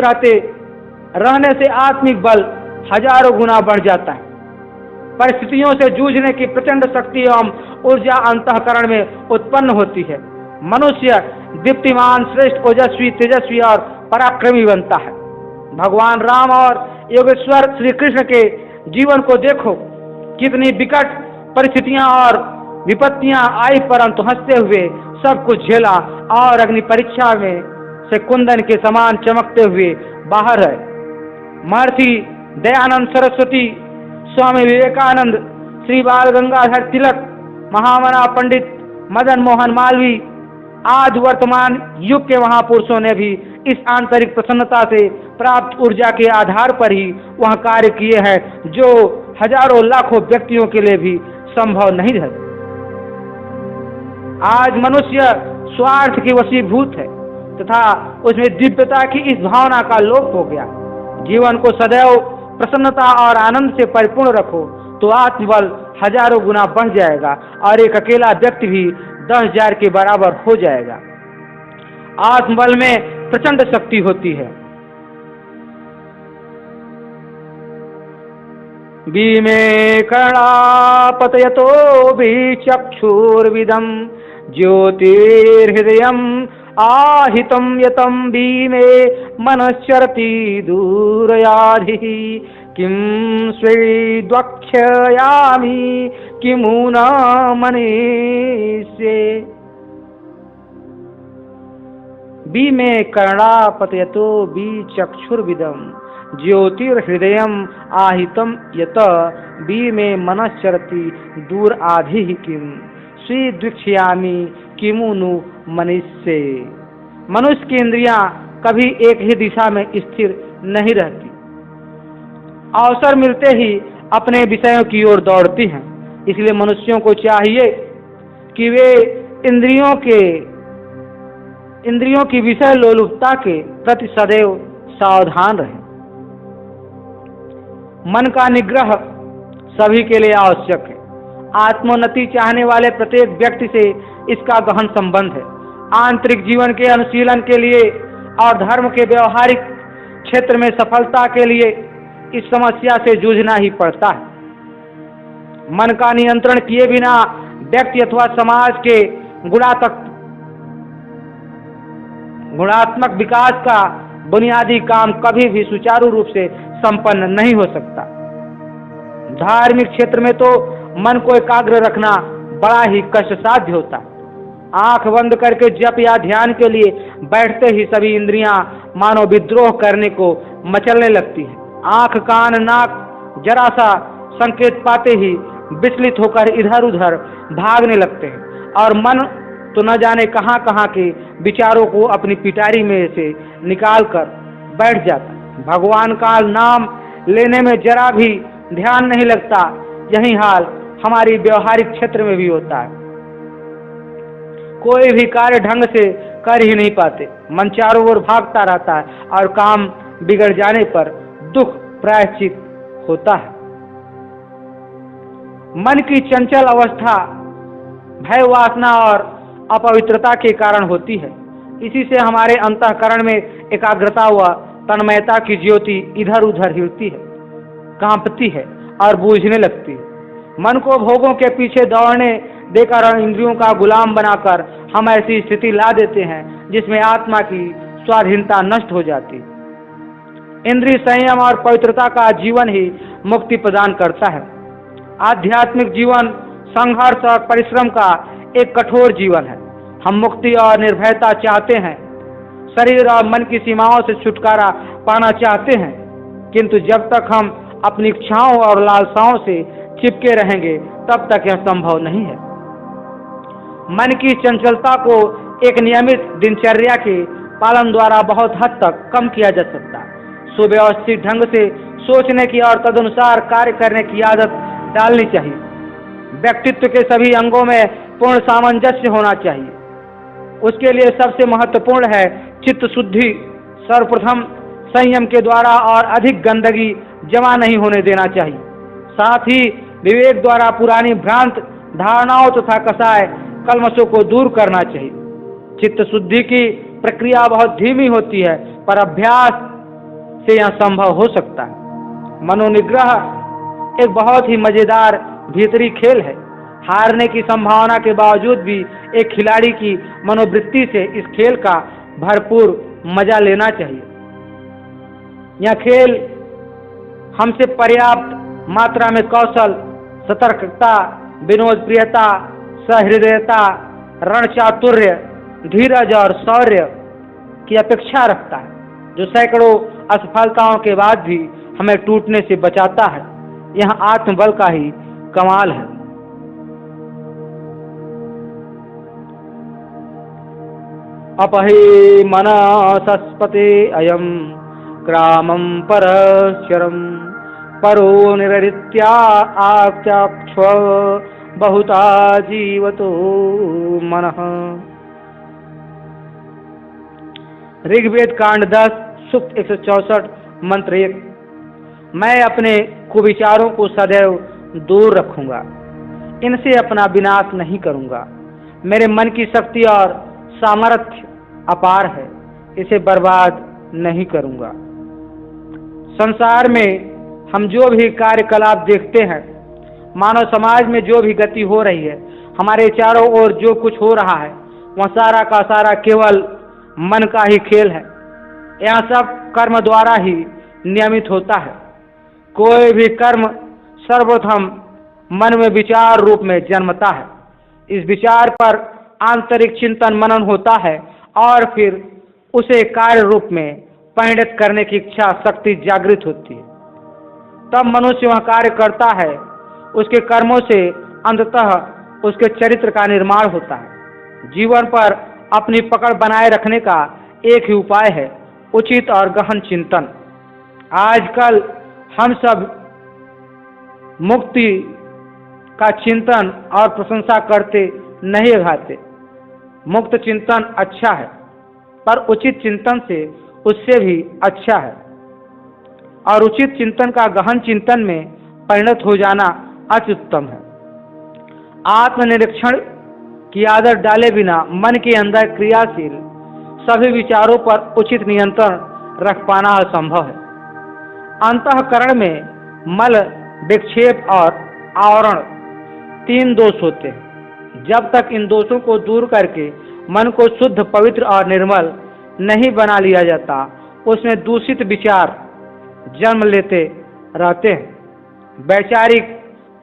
रहने से आत्मिक बल हजारों गुना बढ़ जाता है। परिस्थितियों से जूझने की प्रचंड शक्ति एवं ऊर्जा अंतःकरण में उत्पन्न होती है। मनुष्य दीप्तिमान, श्रेष्ठ, ओजस्वी, तेजस्वी और पराक्रमी बनता है। भगवान राम और योगेश्वर श्री कृष्ण के जीवन को देखो, कितनी विकट परिस्थितियां और विपत्तियां आई, परंतु हंसते हुए सब कुछ झेला और अग्नि परीक्षा में से कुंदन के समान चमकते हुए बाहर है। महर्षि दयानंद सरस्वती, स्वामी विवेकानंद, श्री बाल गंगाधर तिलक, महामना पंडित मदन मोहन मालवीय आज वर्तमान युग के महापुरुषों ने भी इस आंतरिक प्रसन्नता से प्राप्त ऊर्जा के आधार पर ही वह कार्य किए हैं जो हजारों लाखों व्यक्तियों के लिए भी संभव नहीं है। आज मनुष्य स्वार्थ की वशीभूत है तथा उसमें दिव्यता की इस भावना का लोप हो गया। जीवन को सदैव प्रसन्नता और आनंद से परिपूर्ण रखो तो आत्मबल हजारों गुना बढ़ जाएगा और एक अकेला व्यक्ति भी 10,000 के बराबर हो जाएगा। आत्मबल में प्रचंड शक्ति होती है। बीमे कर्णापतयतो चक्षुर्विदम ज्योतिर्हृदयम् आहितं यतं बीमे मनश्चरति दूरयाधिः किं स्वेद्वक्ष्यामि किमु न मनीष्ये। बीमे कर्णापतयतो चक्षुर्विदम ज्योतिर्हृदयम् आहितं यत बीमे मनश्चरति दूर आधि किम स्वीद्वीक्ष्यामि किमु नु मनीष्ये। मनुष्य की इंद्रियां कभी एक ही दिशा में स्थिर नहीं रहती, अवसर मिलते ही अपने विषयों की ओर दौड़ती हैं। इसलिए मनुष्यों को चाहिए कि वे इंद्रियों की विषय लोलुपता के प्रति सदैव सावधान रहें। मन का निग्रह सभी के लिए आवश्यक है। आत्मोन्नति चाहने वाले प्रत्येक व्यक्ति से इसका गहन संबंध है। आंतरिक जीवन के अनुशीलन के लिए और धर्म के व्यवहारिक क्षेत्र में सफलता के लिए इस समस्या से जूझना ही पड़ता है। मन का नियंत्रण किए बिना व्यक्ति अथवा समाज के गुणात्मक विकास का बुनियादी काम कभी भी सुचारू रूप से संपन्न नहीं हो सकता। धार्मिक क्षेत्र में तो मन को एकाग्र रखना बड़ा ही कष्ट साध्य होता है। आंख बंद करके जप या ध्यान के लिए बैठते ही सभी इंद्रियां मानो विद्रोह करने को मचलने लगती हैं। आंख, कान, नाक जरा सा संकेत पाते ही विचलित होकर इधर उधर भागने लगते हैं और मन तो न जाने कहां कहां के विचारों को अपनी पिटारी में से निकाल कर बैठ जाता। भगवान का नाम लेने में जरा भी ध्यान नहीं लगता। यही हाल हमारी व्यवहारिक क्षेत्र में भी होता है। कोई भी कार्य ढंग से कर ही नहीं पाते। मन चारों ओर भागता रहता है और काम बिगड़ जाने पर दुख प्रायश्चित होता है। मन की चंचल अवस्था भय, वासना और अपवित्रता के कारण होती है। इसी से हमारे अंतःकरण में एकाग्रता व तन्मयता की ज्योति इधर उधर हिलती है, कांपती है और बूझने लगती है। मन को भोगों के पीछे दौड़ने देकर और इंद्रियों का गुलाम बनाकर हम ऐसी स्थिति ला देते हैं जिसमें आत्मा की स्वाधीनता नष्ट हो जाती है। इंद्रिय संयम और पवित्रता का जीवन ही मुक्ति प्रदान करता है। आध्यात्मिक जीवन संघर्ष और परिश्रम का एक कठोर जीवन है। हम मुक्ति और निर्भयता चाहते हैं, शरीर और मन की सीमाओं से छुटकारा पाना चाहते हैं, किंतु जब तक हम अपनी इच्छाओं और लालसाओं से चिपके रहेंगे तब तक यह संभव नहीं है। मन की चंचलता को एक नियमित दिनचर्या के पालन द्वारा बहुत हद तक कम किया जा सकता है। सुव्यवस्थित ढंग से सोचने की और तदनुसार कार्य करने की आदत डालनी चाहिए। व्यक्तित्व के सभी अंगों में पूर्ण सामंजस्य होना चाहिए। उसके लिए सबसे महत्वपूर्ण है चित्त शुद्धि। सर्वप्रथम संयम के द्वारा और अधिक गंदगी जमा नहीं होने देना चाहिए। साथ ही विवेक द्वारा पुरानी भ्रांत धारणाओं तथा कसाय कलमशों को दूर करना चाहिए। चित्त शुद्धि की प्रक्रिया बहुत धीमी होती है, पर अभ्यास से यह संभव हो सकता है। मनोनिग्रह एक बहुत ही मजेदार भीतरी खेल है। हारने की संभावना के बावजूद भी एक खिलाड़ी की मनोवृत्ति से इस खेल का भरपूर मजा लेना चाहिए। यह खेल हमसे पर्याप्त मात्रा में कौशल, सतर्कता, विनोद प्रियता, सहृदयता, रणचातुर्य, धीरज और शौर्य की अपेक्षा रखता है, जो सैकड़ों असफलताओं के बाद भी हमें टूटने से बचाता है। यह आत्मबल का ही कमाल है। अपहि मनसस्पते अयम ग्रामं परश्चरम परो निरृत्या आत्याक्ष बहुता जीवतो मनः। ऋग्वेद कांड 10 सूक्त 164 मंत्र 1। मैं अपने कुविचारों को सदैव दूर रखूंगा, इनसे अपना विनाश नहीं करूंगा। मेरे मन की शक्ति और सामर्थ्य अपार है, इसे बर्बाद नहीं करूंगा। संसार में हम जो भी कार्यकलाप देखते हैं, मानव समाज में जो भी गति हो रही है, हमारे चारों ओर जो कुछ हो रहा है, वह सारा का सारा केवल मन का ही खेल है। यह सब कर्म द्वारा ही नियमित होता है। कोई भी कर्म सर्वप्रथम मन में विचार रूप में जन्मता है। इस विचार पर आंतरिक चिंतन मनन होता है और फिर उसे कार्य रूप में परिणत करने की इच्छा शक्ति जागृत होती है। तब मनुष्य वह कार्य करता है। उसके कर्मों से अंततः उसके चरित्र का निर्माण होता है। जीवन पर अपनी पकड़ बनाए रखने का एक ही उपाय है, उचित और गहन चिंतन। आजकल हम सब मुक्ति का चिंतन और प्रशंसा करते नहीं घाते। मुक्त चिंतन अच्छा है, पर उचित चिंतन से उससे भी अच्छा है, और उचित चिंतन का गहन चिंतन में परिणत हो जाना अति उत्तम है। आत्मनिरीक्षण की आदत डाले बिना मन के अंदर क्रियाशील सभी विचारों पर उचित नियंत्रण रख पाना असंभव है। अंतःकरण में मल, विक्षेप और आवरण 3 दोष होते हैं। जब तक इन दोषों को दूर करके मन को शुद्ध, पवित्र और निर्मल नहीं बना लिया जाता, उसमें दूषित विचार जन्म लेते रहते हैं। वैचारिक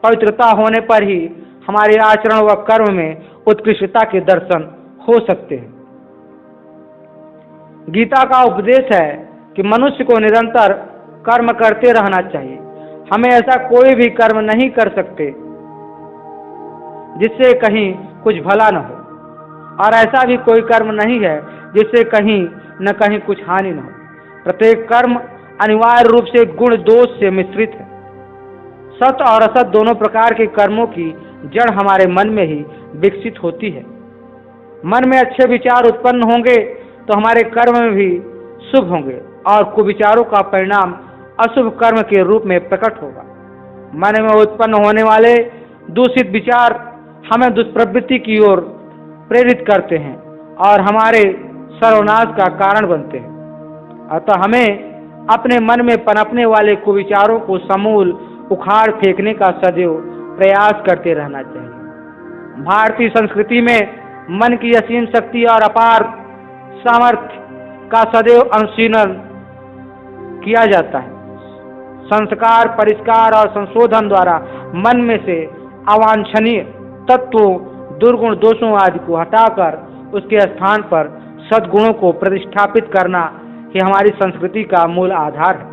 पवित्रता होने पर ही हमारे आचरण व कर्म में उत्कृष्टता के दर्शन हो सकते हैं। गीता का उपदेश है कि मनुष्य को निरंतर कर्म करते रहना चाहिए। हमें ऐसा कोई भी कर्म नहीं कर सकते जिससे कहीं कुछ भला न हो, और ऐसा भी कोई कर्म नहीं है जिससे कहीं न कहीं कुछ हानि न हो। प्रत्येक कर्म अनिवार्य रूप से गुण दोष से मिश्रित है। सत और असत दोनों प्रकार के कर्मों की जड़ हमारे मन में ही विकसित होती है। मन में अच्छे विचार उत्पन्न होंगे तो हमारे कर्म में भी शुभ होंगे, और कुविचारों का परिणाम अशुभ कर्म के रूप में प्रकट होगा। मन में उत्पन्न होने वाले दूषित विचार हमें दुष्प्रवृत्ति की ओर प्रेरित करते हैं और हमारे सर्वनाश का कारण बनते हैं। अतः हमें अपने मन में पनपने वाले कुविचारों को समूल उखाड़ फेंकने का सदैव प्रयास करते रहना चाहिए। भारतीय संस्कृति में मन की असीम शक्ति और अपार सामर्थ्य का सदैव अनुशीलन किया जाता है। संस्कार, परिष्कार और संशोधन द्वारा मन में से अवांछनीय तत्वों, दुर्गुण, दोषों आदि को हटाकर उसके स्थान पर सद्गुणों को प्रतिष्ठापित करना ही हमारी संस्कृति का मूल आधार है।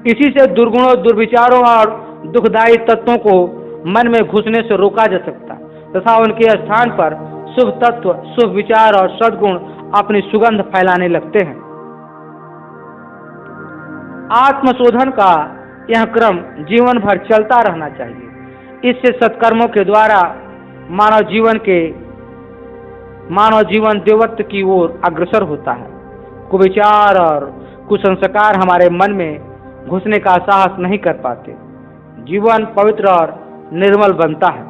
इसी से दुर्गुणों, दुर्विचारों और दुखदायी तत्वों को मन में घुसने से रोका जा सकता है तथा उनके स्थान पर शुभ तत्व, शुभ विचार और सद्गुण अपनी सुगंध फैलाने लगते हैं। आत्मशोधन का यह क्रम जीवन भर चलता रहना चाहिए। इससे सत्कर्मों के द्वारा मानव जीवन देवत्व की ओर अग्रसर होता है। कुविचार और कुसंस्कार हमारे मन में घुसने का साहस नहीं कर पाते। जीवन पवित्र और निर्मल बनता है।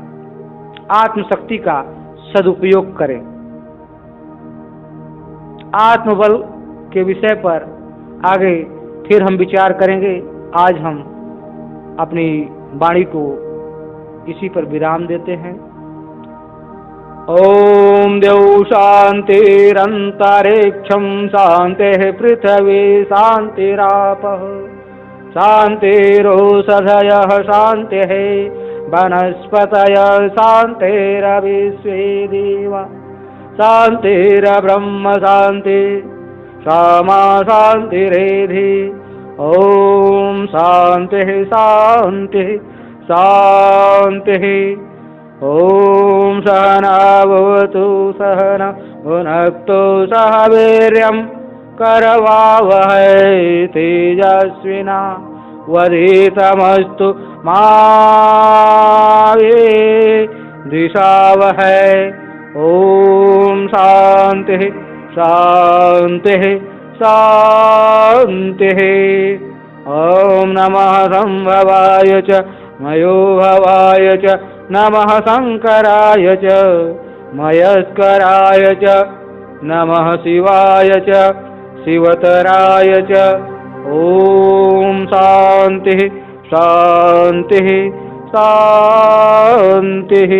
आत्मशक्ति का सदुपयोग करें। आत्मबल के विषय पर आगे फिर हम विचार करेंगे। आज हम अपनी वाणी को इसी पर विराम देते हैं। ओम द्यौ शांतिरंतरिक्षं शांतिः पृथिवी शांतिरापः शांतिरोषधयः शांतिः वनस्पतयः शांतिर्विश्वे देवा शांतिर्ब्रह्म शांति क्षमा शांतिरेधि। ओम शांतिः शांतिः शांतिः। ओम सहना भवतु सहना भुनक्तु सह वीर्यं करवावहै तेजस्विना वधीतमस्तु मा द्विषावहै। ओम शांतिः शांतिः शांतिः। ओम नमः संभवाय च मयोभवाय च नमः शंकराय च मयस्कराय च नमः शिवाय च शिवतराय च। ओम शांतिः शांतिः शांतिः।